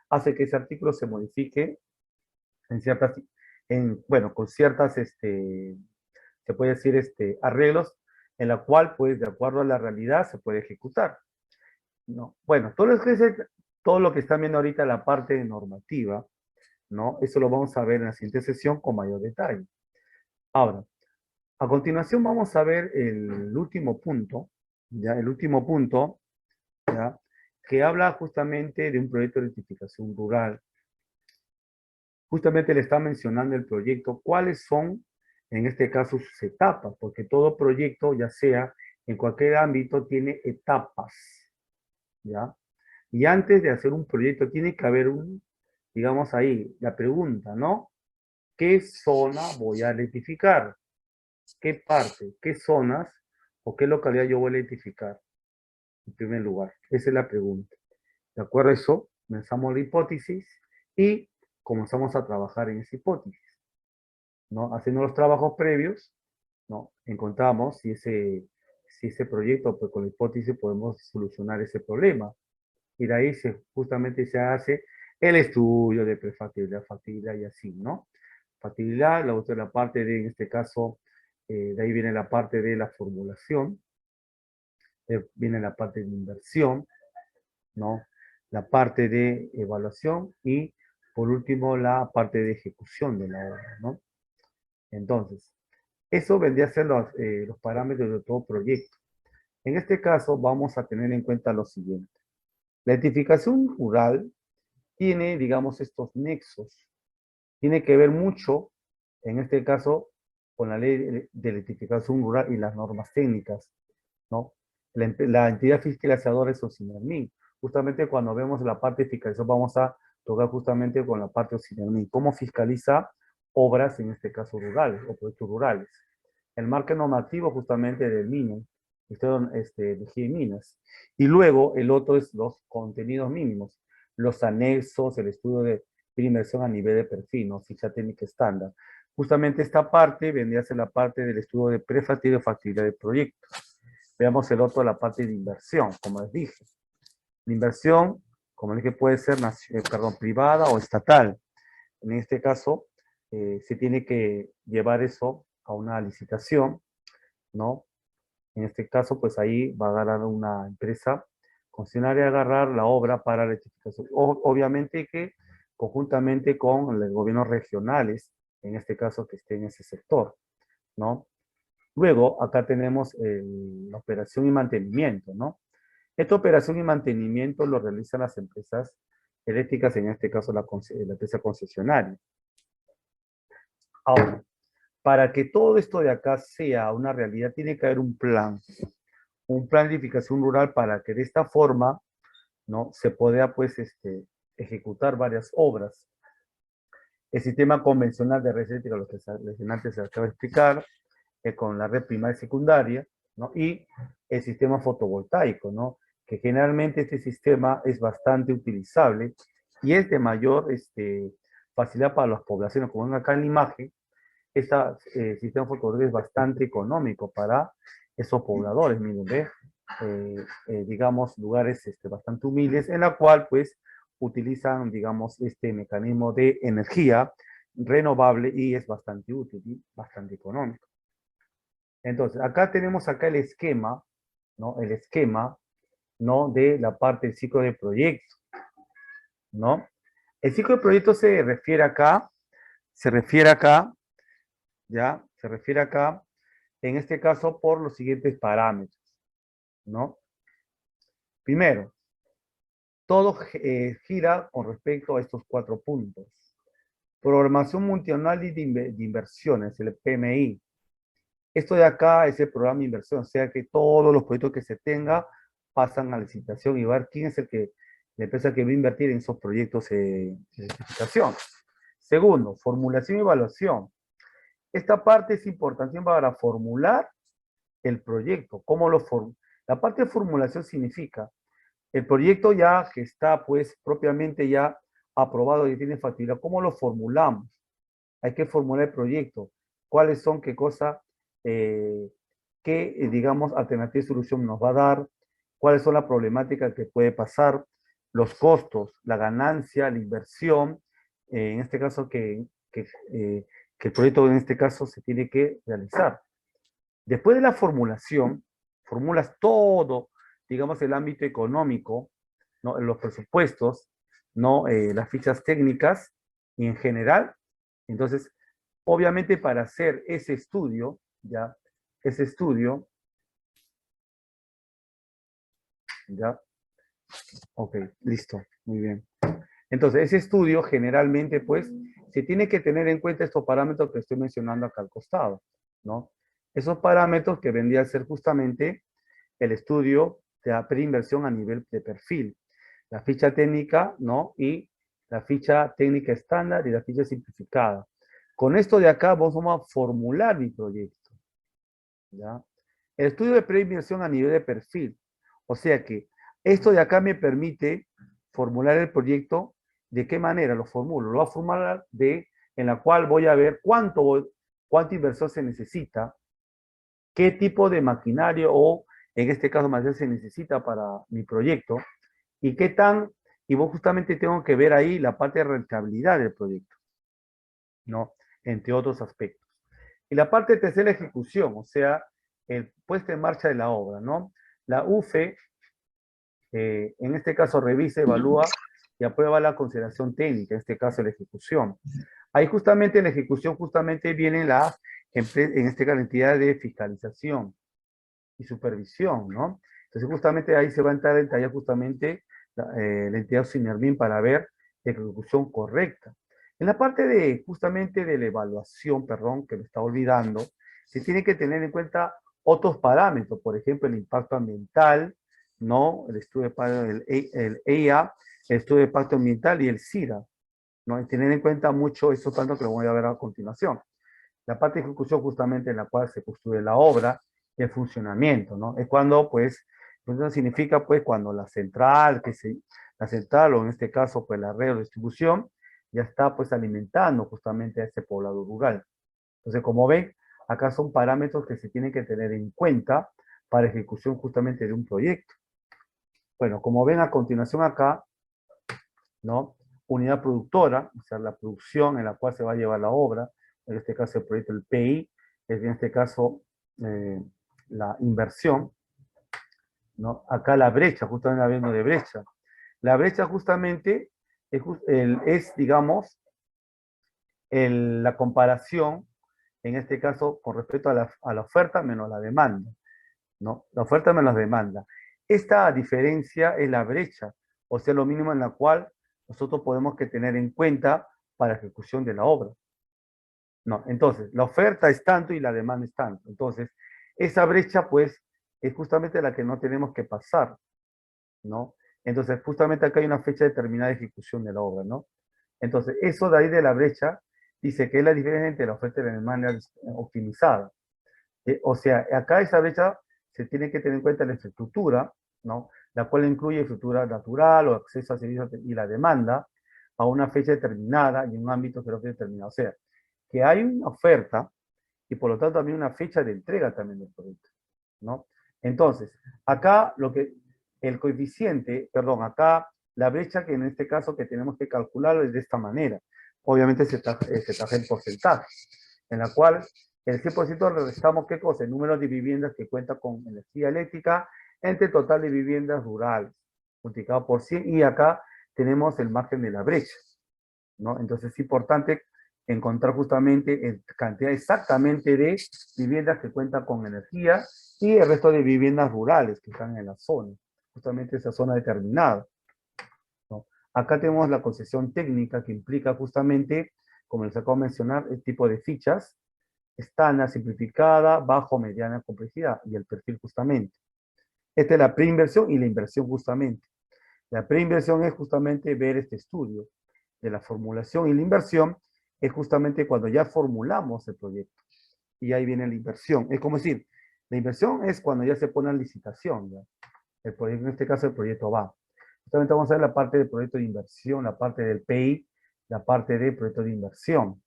hace que ese artículo se modifique en ciertas, bueno, con ciertas, se puede decir, arreglos, en la cual, pues, de acuerdo a la realidad, se puede ejecutar, ¿no? Bueno, todo lo que están viendo ahorita, la parte normativa, ¿no? Eso lo vamos a ver en la siguiente sesión con mayor detalle. Ahora, A continuación vamos a ver el último punto, ¿ya? El último punto, ¿ya? Que habla justamente de un proyecto de electrificación rural. Justamente le está mencionando el proyecto, cuáles son, en este caso, sus etapas, porque todo proyecto, ya sea en cualquier ámbito, tiene etapas, ¿ya? Y antes de hacer un proyecto tiene que haber digamos ahí, la pregunta, ¿no? ¿Qué zona voy a electrificar? ¿Qué parte, qué zonas o qué localidad yo voy a electrificar? En primer lugar, esa es la pregunta. De acuerdo a eso, comenzamos la hipótesis y comenzamos a trabajar en esa hipótesis, ¿no? Haciendo los trabajos previos, ¿no? Encontramos si ese proyecto, pues con la hipótesis podemos solucionar ese problema. Y de ahí justamente se hace el estudio de prefactibilidad, factibilidad y así, ¿no? Factibilidad, la otra la parte de, en este caso, de ahí viene la parte de la formulación, viene la parte de inversión, ¿no? La parte de evaluación y, por último, la parte de ejecución de la obra, ¿no? Entonces, eso vendría a ser los parámetros de todo proyecto. En este caso, vamos a tener en cuenta lo siguiente. La edificación rural tiene, digamos, estos nexos. Tiene que ver mucho, en este caso, con la ley de electrificación rural y las normas técnicas, ¿no? La entidad fiscalizadora es Ocinermin. Justamente cuando vemos la parte de fiscalización vamos a tocar justamente con la parte de Ocinermin. ¿Cómo fiscaliza obras, en este caso rurales o proyectos rurales? El marco normativo justamente del MINE, de Minas. Y luego el otro es los contenidos mínimos, los anexos, el estudio de inversión a nivel de perfil, ¿no? Ficha técnica estándar. Justamente esta parte vendría a ser la parte del estudio de prefactibilidad y factibilidad del proyecto. Veamos el otro, la parte de inversión, como les dije. La inversión, como les dije, puede ser privada o estatal. En este caso, se tiene que llevar eso a una licitación, ¿no? En este caso, pues ahí va a agarrar una empresa concesionaria a agarrar la obra para la electrificación. Obviamente que conjuntamente con los gobiernos regionales, en este caso que esté en ese sector, ¿no? Luego, acá tenemos la operación y mantenimiento, ¿no? Esta operación y mantenimiento lo realizan las empresas eléctricas, en este caso la empresa concesionaria. Ahora, para que todo esto de acá sea una realidad, tiene que haber un plan de edificación rural para que de esta forma, ¿no? Se pueda, pues, ejecutar varias obras. El sistema convencional de red eléctrica, lo que antes se acaba de explicar, con la red primaria y secundaria, ¿no? Y el sistema fotovoltaico, ¿no? Que generalmente este sistema es bastante utilizable y es de mayor facilidad para las poblaciones. Como ven acá en la imagen, este sistema fotovoltaico es bastante económico para esos pobladores, miren, ¿ve? Digamos, lugares bastante humildes, en la cual, pues, utilizan, digamos, este mecanismo de energía renovable y es bastante útil y bastante económico. Entonces, acá tenemos acá el esquema, ¿no? El esquema, ¿no? De la parte del ciclo de proyecto, ¿no? El ciclo de proyecto se refiere acá, ¿ya? Se refiere acá, en este caso, por los siguientes parámetros, ¿no? Primero, todo gira con respecto a estos 4 puntos. Programación multianual de inversiones, el PMI. Esto de acá es el programa de inversión, o sea que todos los proyectos que se tenga pasan a licitación y ver quién es la empresa que va a invertir en esos proyectos de licitación. Segundo, formulación y evaluación. Esta parte es importante para formular el proyecto. La parte de formulación significa el proyecto ya que está pues propiamente ya aprobado y tiene factibilidad. ¿Cómo lo formulamos? Hay que formular el proyecto. ¿Cuáles son, qué cosa, digamos, alternativa de solución nos va a dar? ¿Cuáles son las problemáticas que puede pasar? Los costos, la ganancia, la inversión, en este caso que el proyecto en este caso se tiene que realizar. Después de la formulación, formulas todo, digamos, el ámbito económico, ¿no? Los presupuestos, ¿no? Las fichas técnicas y en general. Entonces, obviamente para hacer ese estudio, ¿ya? Ese estudio, ¿ya? Ok, listo, muy bien. Entonces, ese estudio generalmente, pues, se tiene que tener en cuenta estos parámetros que estoy mencionando acá al costado, ¿no? Esos parámetros que vendría a ser justamente el estudio de la preinversión a nivel de perfil, la ficha técnica, ¿no? Y la ficha técnica estándar y la ficha simplificada. Con esto de acá vamos a formular mi proyecto, ¿ya? El estudio de preinversión a nivel de perfil. O sea que esto de acá me permite formular el proyecto. ¿De qué manera lo formulo? Lo voy a formular en la cual voy a ver cuánto inversor se necesita, qué tipo de maquinario o, en este caso, material se necesita para mi proyecto y qué tan, y vos justamente tengo que ver ahí la parte de rentabilidad del proyecto, ¿no? Entre otros aspectos. Y la parte tercera, ejecución, o sea, el puesta en marcha de la obra, ¿no? La UFE, en este caso, revisa, evalúa y aprueba la consideración técnica, en este caso, la ejecución. Ahí justamente en la ejecución justamente vienen en este caso, la entidad de fiscalización y supervisión, ¿no? Entonces justamente ahí se va a entrar en detalle justamente la entidad Sinermin para ver la ejecución correcta. En la parte de justamente de la evaluación, perdón, que me estaba olvidando, se tiene que tener en cuenta otros parámetros, por ejemplo, el impacto ambiental, ¿no? El estudio el EIA, el estudio de impacto ambiental y el CIRA, ¿no? Y tener en cuenta mucho eso tanto que lo voy a ver a continuación. La parte de ejecución justamente en la cual se construye la obra, el funcionamiento, ¿no? Es cuando, pues, eso significa, pues, cuando la central, o en este caso, pues, la red de distribución, ya está, pues, alimentando justamente a este poblado rural. Entonces, como ven, acá son parámetros que se tienen que tener en cuenta para ejecución justamente de un proyecto. Bueno, como ven a continuación acá, ¿no? Unidad productora, o sea, la producción en la cual se va a llevar la obra, en este caso el proyecto del PI, es en este caso eh, la inversión, ¿no? Acá la brecha, justamente hablando de brecha. La brecha justamente digamos, la comparación, en este caso, con respecto a la oferta menos la demanda, ¿no? La oferta menos la demanda. Esta diferencia es la brecha, o sea, lo mínimo en la cual nosotros podemos que tener en cuenta para ejecución de la obra. No, entonces, la oferta es tanto y la demanda es tanto. Entonces, esa brecha, pues, es justamente la que no tenemos que pasar, ¿no? Entonces, justamente acá hay una fecha determinada de ejecución de la obra, ¿no? Entonces, eso de ahí de la brecha dice que es la diferencia entre la oferta y la demanda optimizada. O sea, acá esa brecha se tiene que tener en cuenta la infraestructura, ¿no? La cual incluye infraestructura natural o acceso a servicios y la demanda a una fecha determinada y en un ámbito geográfico determinado. O sea, que hay una oferta y por lo tanto también una fecha de entrega también del producto, ¿no? Entonces, acá el coeficiente, perdón, acá la brecha que en este caso que tenemos que calcular es de esta manera. Obviamente se traje el porcentaje, en la cual el 100% le restamos, ¿qué cosa? El número de viviendas que cuenta con energía eléctrica entre el total de viviendas rurales, multiplicado por 100, y acá tenemos el margen de la brecha, ¿no? Entonces es importante encontrar justamente la cantidad exactamente de viviendas que cuentan con energía y el resto de viviendas rurales que están en la zona, justamente esa zona determinada, ¿no? Acá tenemos la concesión técnica que implica justamente, como les acabo de mencionar, el tipo de fichas, estándar, simplificada, bajo, mediana complejidad y el perfil justamente. Esta es la preinversión y la inversión justamente. La preinversión es justamente ver este estudio de la formulación, y la inversión es justamente cuando ya formulamos el proyecto. Y ahí viene la inversión. Es como decir, la inversión es cuando ya se pone en licitación. ¿Ya? El proyecto, en este caso el proyecto va. Justamente vamos a ver la parte del proyecto de inversión, la parte del PI, la parte del proyecto de inversión.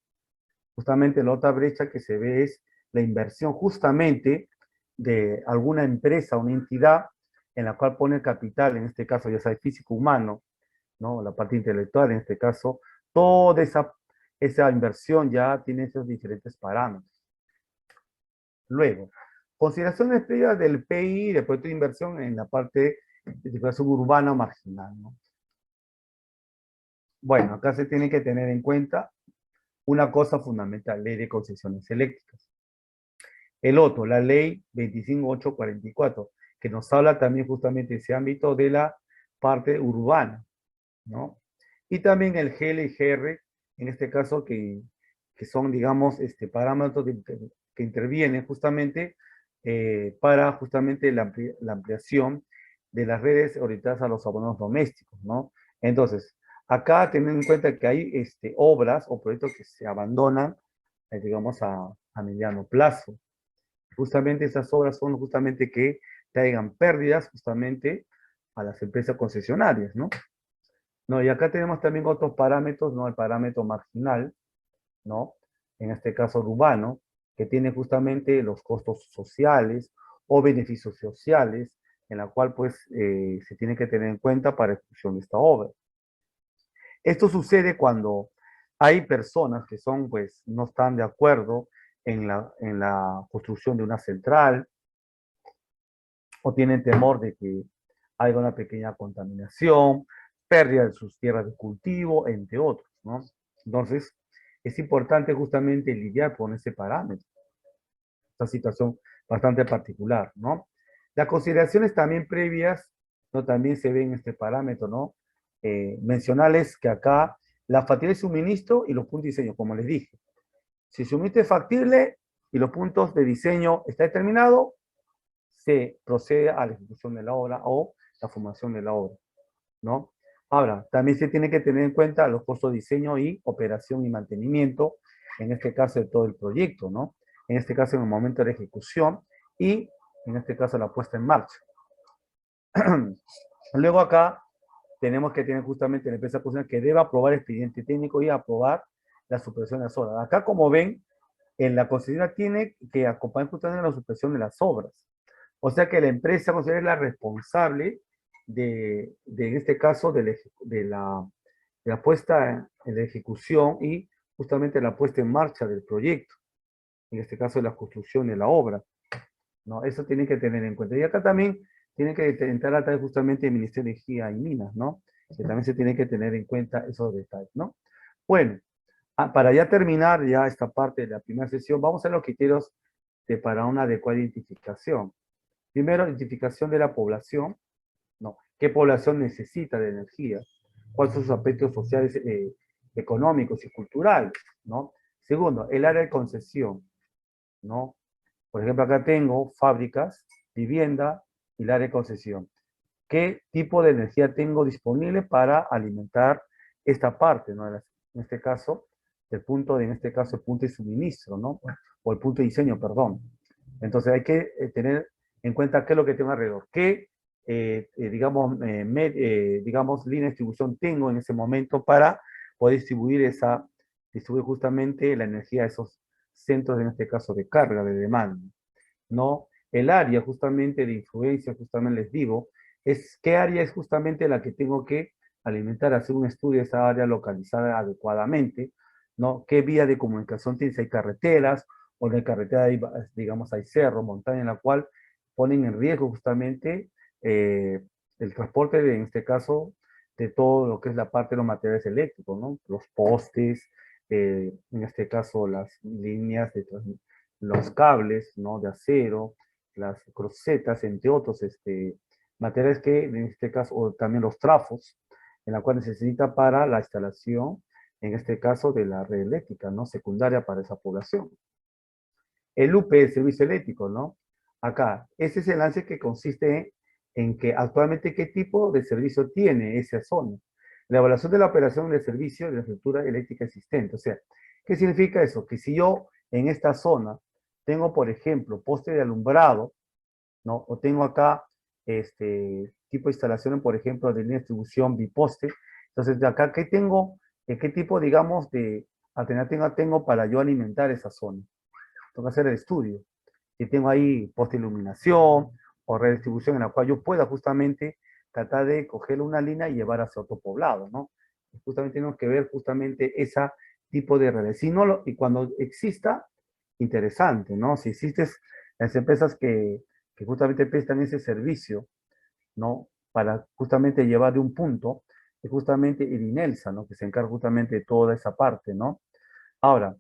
Justamente la otra brecha que se ve es la inversión justamente de alguna empresa, una entidad en la cual pone capital, en este caso ya sea físico humano, ¿no? La parte intelectual, en este caso, toda esa inversión ya tiene esos diferentes parámetros. Luego, consideraciones previas del PI, del proyecto de inversión en la parte de circulación urbana o marginal, ¿no? Bueno, acá se tiene que tener en cuenta una cosa fundamental, ley de concesiones eléctricas. El otro, la ley 25844, que nos habla también justamente de ese ámbito de la parte urbana, ¿no? Y también el GL y GR, en este caso, que son, digamos, parámetros que intervienen justamente para justamente la ampliación de las redes orientadas a los abonados domésticos, ¿no? Entonces, acá tener en cuenta que hay obras o proyectos que se abandonan, digamos, a mediano plazo. Justamente esas obras son justamente que traigan pérdidas justamente a las empresas concesionarias, ¿no? No, y acá tenemos también otros parámetros, ¿no? El parámetro marginal, ¿no? En este caso urbano, que tiene justamente los costos sociales o beneficios sociales, en la cual pues se tiene que tener en cuenta para ejecución de esta obra. Esto sucede cuando hay personas que son pues no están de acuerdo en la construcción de una central o tienen temor de que haya una pequeña contaminación, pérdida de sus tierras de cultivo, entre otros, ¿no? Entonces, es importante justamente lidiar con ese parámetro, esta situación bastante particular, ¿no? Las consideraciones también previas, ¿no? También se ven en este parámetro, ¿no? Mencionarles que acá la factibilidad de suministro y los puntos de diseño, como les dije. Si el suministro es factible y los puntos de diseño está determinado, se procede a la ejecución de la obra o la formación de la obra, ¿no? Ahora, también se tiene que tener en cuenta los costos de diseño y operación y mantenimiento, en este caso de todo el proyecto, ¿no? En este caso en el momento de la ejecución y en este caso la puesta en marcha. Luego acá tenemos que tener justamente la empresa que debe aprobar el expediente técnico y aprobar la supresión de las obras. Acá, como ven, en la concesionaria tiene que acompañar justamente la supresión de las obras. O sea que la empresa considera la responsable en este caso, de la puesta en la ejecución y justamente la puesta en marcha del proyecto, en este caso de la construcción de la obra, ¿no? Eso tienen que tener en cuenta. Y acá también tienen que entrar a través justamente del Ministerio de Energía y Minas, ¿no? Que también se tiene que tener en cuenta esos detalles, ¿no? Bueno, para ya terminar ya esta parte de la primera sesión, vamos a los criterios para una adecuada identificación. Primero, identificación de la población, ¿no? ¿Qué población necesita de energía? ¿Cuáles son sus aspectos sociales, económicos y culturales? ¿No? Segundo, el área de concesión, ¿no? Por ejemplo, acá tengo fábricas, vivienda y el área de concesión. ¿Qué tipo de energía tengo disponible para alimentar esta parte, ¿no? En este caso, en este caso, el punto de suministro, ¿no? O el punto de diseño, perdón. Entonces hay que tener en cuenta qué es lo que tengo alrededor, qué, digamos, línea de distribución tengo en ese momento para poder distribuir justamente la energía a esos centros, en este caso, de carga, de demanda, ¿no? El área justamente de influencia, justamente les digo, es qué área es justamente la que tengo que alimentar, hacer un estudio de esa área localizada adecuadamente, ¿no? ¿Qué vía de comunicación tiene? Si hay carreteras, o en la carretera hay, digamos, hay cerro, montaña, en la cual ponen en riesgo justamente el transporte, en este caso, de todo lo que es la parte de los materiales eléctricos, ¿no? Los postes, en este caso, las líneas de transmisión, los cables, ¿no? De acero, las crucetas, entre otros materiales que en este caso, o también los trafos, en la cual necesita para la instalación, en este caso, de la red eléctrica, ¿no? Secundaria para esa población. El UP, el servicio eléctrico, ¿no? Acá, ese es el lance que consiste en que actualmente qué tipo de servicio tiene esa zona. La evaluación de la operación del servicio de la estructura eléctrica existente. O sea, ¿qué significa eso? Que si yo en esta zona tengo, por ejemplo, poste de alumbrado, ¿no? O tengo acá tipo de instalaciones, por ejemplo, de línea de distribución biposte. Entonces, de acá, ¿qué tipo, digamos, de alternativa tengo para yo alimentar esa zona? Tengo que hacer el estudio. Si tengo ahí poste de iluminación o redistribución en la cual yo pueda justamente tratar de coger una línea y llevar hacia otro poblado, ¿no? Justamente tenemos que ver justamente ese tipo de redes. Si no y cuando exista, interesante, ¿no? Si existen las empresas que justamente prestan ese servicio, ¿no? Para justamente llevar de un punto, es justamente el INELSA, ¿no? Que se encarga justamente de toda esa parte, ¿no? Ahora,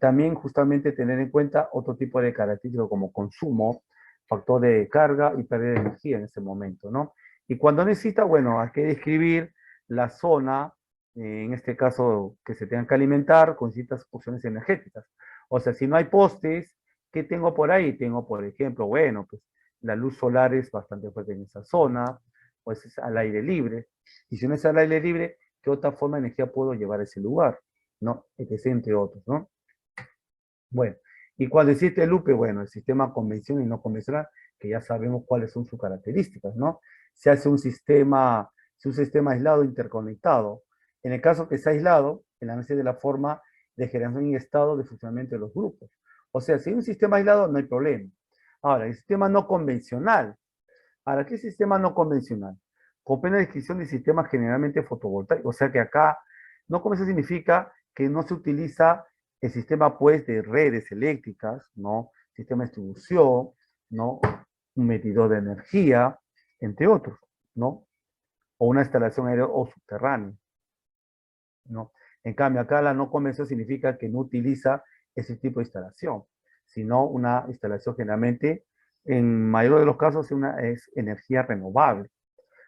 También justamente tener en cuenta otro tipo de características como consumo, factor de carga y pérdida de energía en ese momento, ¿no? Y cuando necesita, bueno, hay que describir la zona, en este caso que se tengan que alimentar con ciertas opciones energéticas. O sea, si no hay postes, ¿qué tengo por ahí? Tengo, por ejemplo, bueno, pues la luz solar es bastante fuerte en esa zona, pues es al aire libre. Y si no es al aire libre, ¿qué otra forma de energía puedo llevar a ese lugar? ¿No? Etc., entre otros, ¿no? Bueno, y cuando existe el Lupe, bueno, el sistema convencional y no convencional, que ya sabemos cuáles son sus características, ¿no? Se hace un sistema aislado interconectado. En el caso que sea aislado, el análisis de la forma de generación y estado de funcionamiento de los grupos. O sea, si hay un sistema aislado, no hay problema. Ahora, el sistema no convencional. Ahora, ¿qué es sistema no convencional? Comprende la descripción de sistemas generalmente fotovoltaicos. O sea que acá no convencional significa que no se utiliza el sistema pues de redes eléctricas, ¿no? Sistema de distribución, ¿no? Un medidor de energía, entre otros, ¿no? O una instalación aérea o subterránea, ¿no? En cambio, acá la no convencional significa que no utiliza ese tipo de instalación, sino una instalación generalmente, en mayor de los casos, es energía renovable.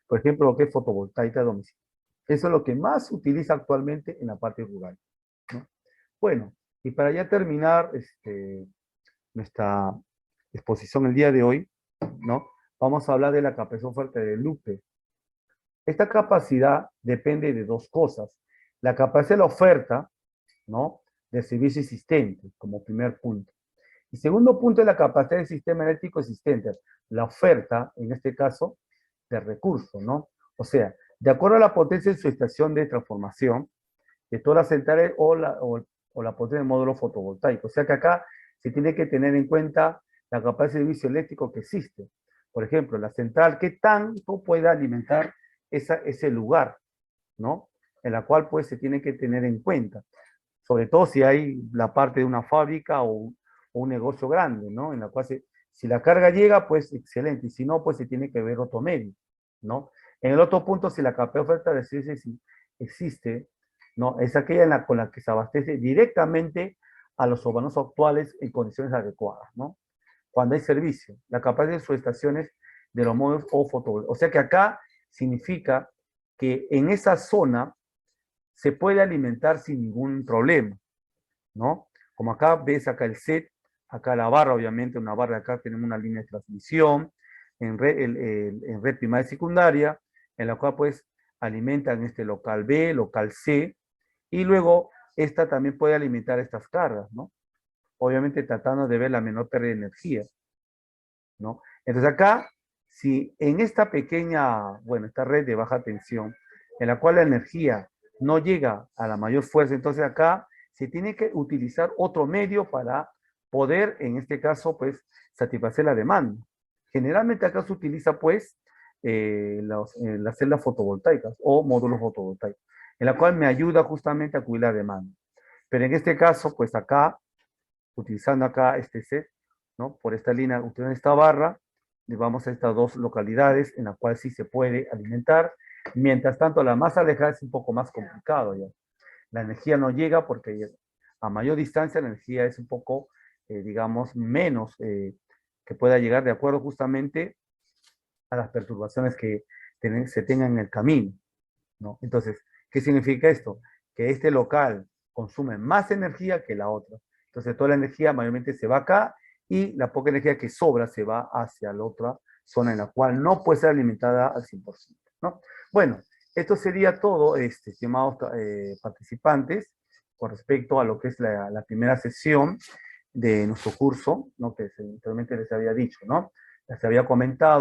Por ejemplo, lo que es fotovoltaica a domicilio. Eso es lo que más se utiliza actualmente en la parte rural, ¿no? Bueno, y para ya terminar nuestra exposición el día de hoy, ¿no? Vamos a hablar de la capacidad fuerte de Lupe. Esta capacidad depende de dos cosas. La capacidad de la oferta, ¿no? Del servicio existente, como primer punto. Y segundo punto es la capacidad del sistema eléctrico existente. La oferta, en este caso, de recursos, ¿no? O sea, de acuerdo a la potencia de su estación de transformación, de todas las centrales o la potencia del módulo fotovoltaico. O sea que acá se tiene que tener en cuenta la capacidad de servicio eléctrico que existe. Por ejemplo, la central, ¿qué tanto puede alimentar ese lugar, ¿no? En la cual pues se tiene que tener en cuenta. Sobre todo si hay la parte de una fábrica o un negocio grande, ¿no? En la cual si la carga llega, pues excelente. Y si no, pues se tiene que ver otro medio, ¿no? En el otro punto, si la capacidad de oferta de servicios existe, ¿no? Es aquella con la que se abastece directamente a los urbanos actuales en condiciones adecuadas, ¿no? Cuando hay servicio, la capacidad de sus estaciones de los modos o fotovoltaicos. O sea que acá significa que en esa zona se puede alimentar sin ningún problema, ¿no? Como acá ves acá el set, acá la barra, obviamente, una barra acá tenemos una línea de transmisión en red primaria y secundaria, en la cual pues alimentan este local B, local C, y luego esta también puede alimentar estas cargas, ¿no? Obviamente tratando de ver la menor pérdida de energía, ¿no? Entonces acá, si en esta pequeña, bueno, esta red de baja tensión, en la cual la energía no llega a la mayor fuerza, entonces acá se tiene que utilizar otro medio para poder, en este caso, pues, satisfacer la demanda. Generalmente acá se utiliza, pues, las celdas fotovoltaicas o módulos fotovoltaicos, en la cual me ayuda justamente a cubrir la demanda. Pero en este caso, pues acá, utilizando acá este set, ¿no? Por esta línea, utilizando esta barra, y vamos a estas dos localidades en las cuales sí se puede alimentar. Mientras tanto, la más alejada es un poco más complicado ya. La energía no llega porque a mayor distancia la energía es un poco, digamos, menos que pueda llegar de acuerdo justamente a las perturbaciones que se tengan en el camino, ¿no? Entonces, ¿qué significa esto? Que este local consume más energía que la otra. Entonces, toda la energía mayormente se va acá y la poca energía que sobra se va hacia la otra zona en la cual no puede ser alimentada al 100%, ¿no? Bueno, esto sería todo, estimados participantes, con respecto a lo que es la primera sesión de nuestro curso, ¿no? Que anteriormente les había dicho, ¿no? Les había comentado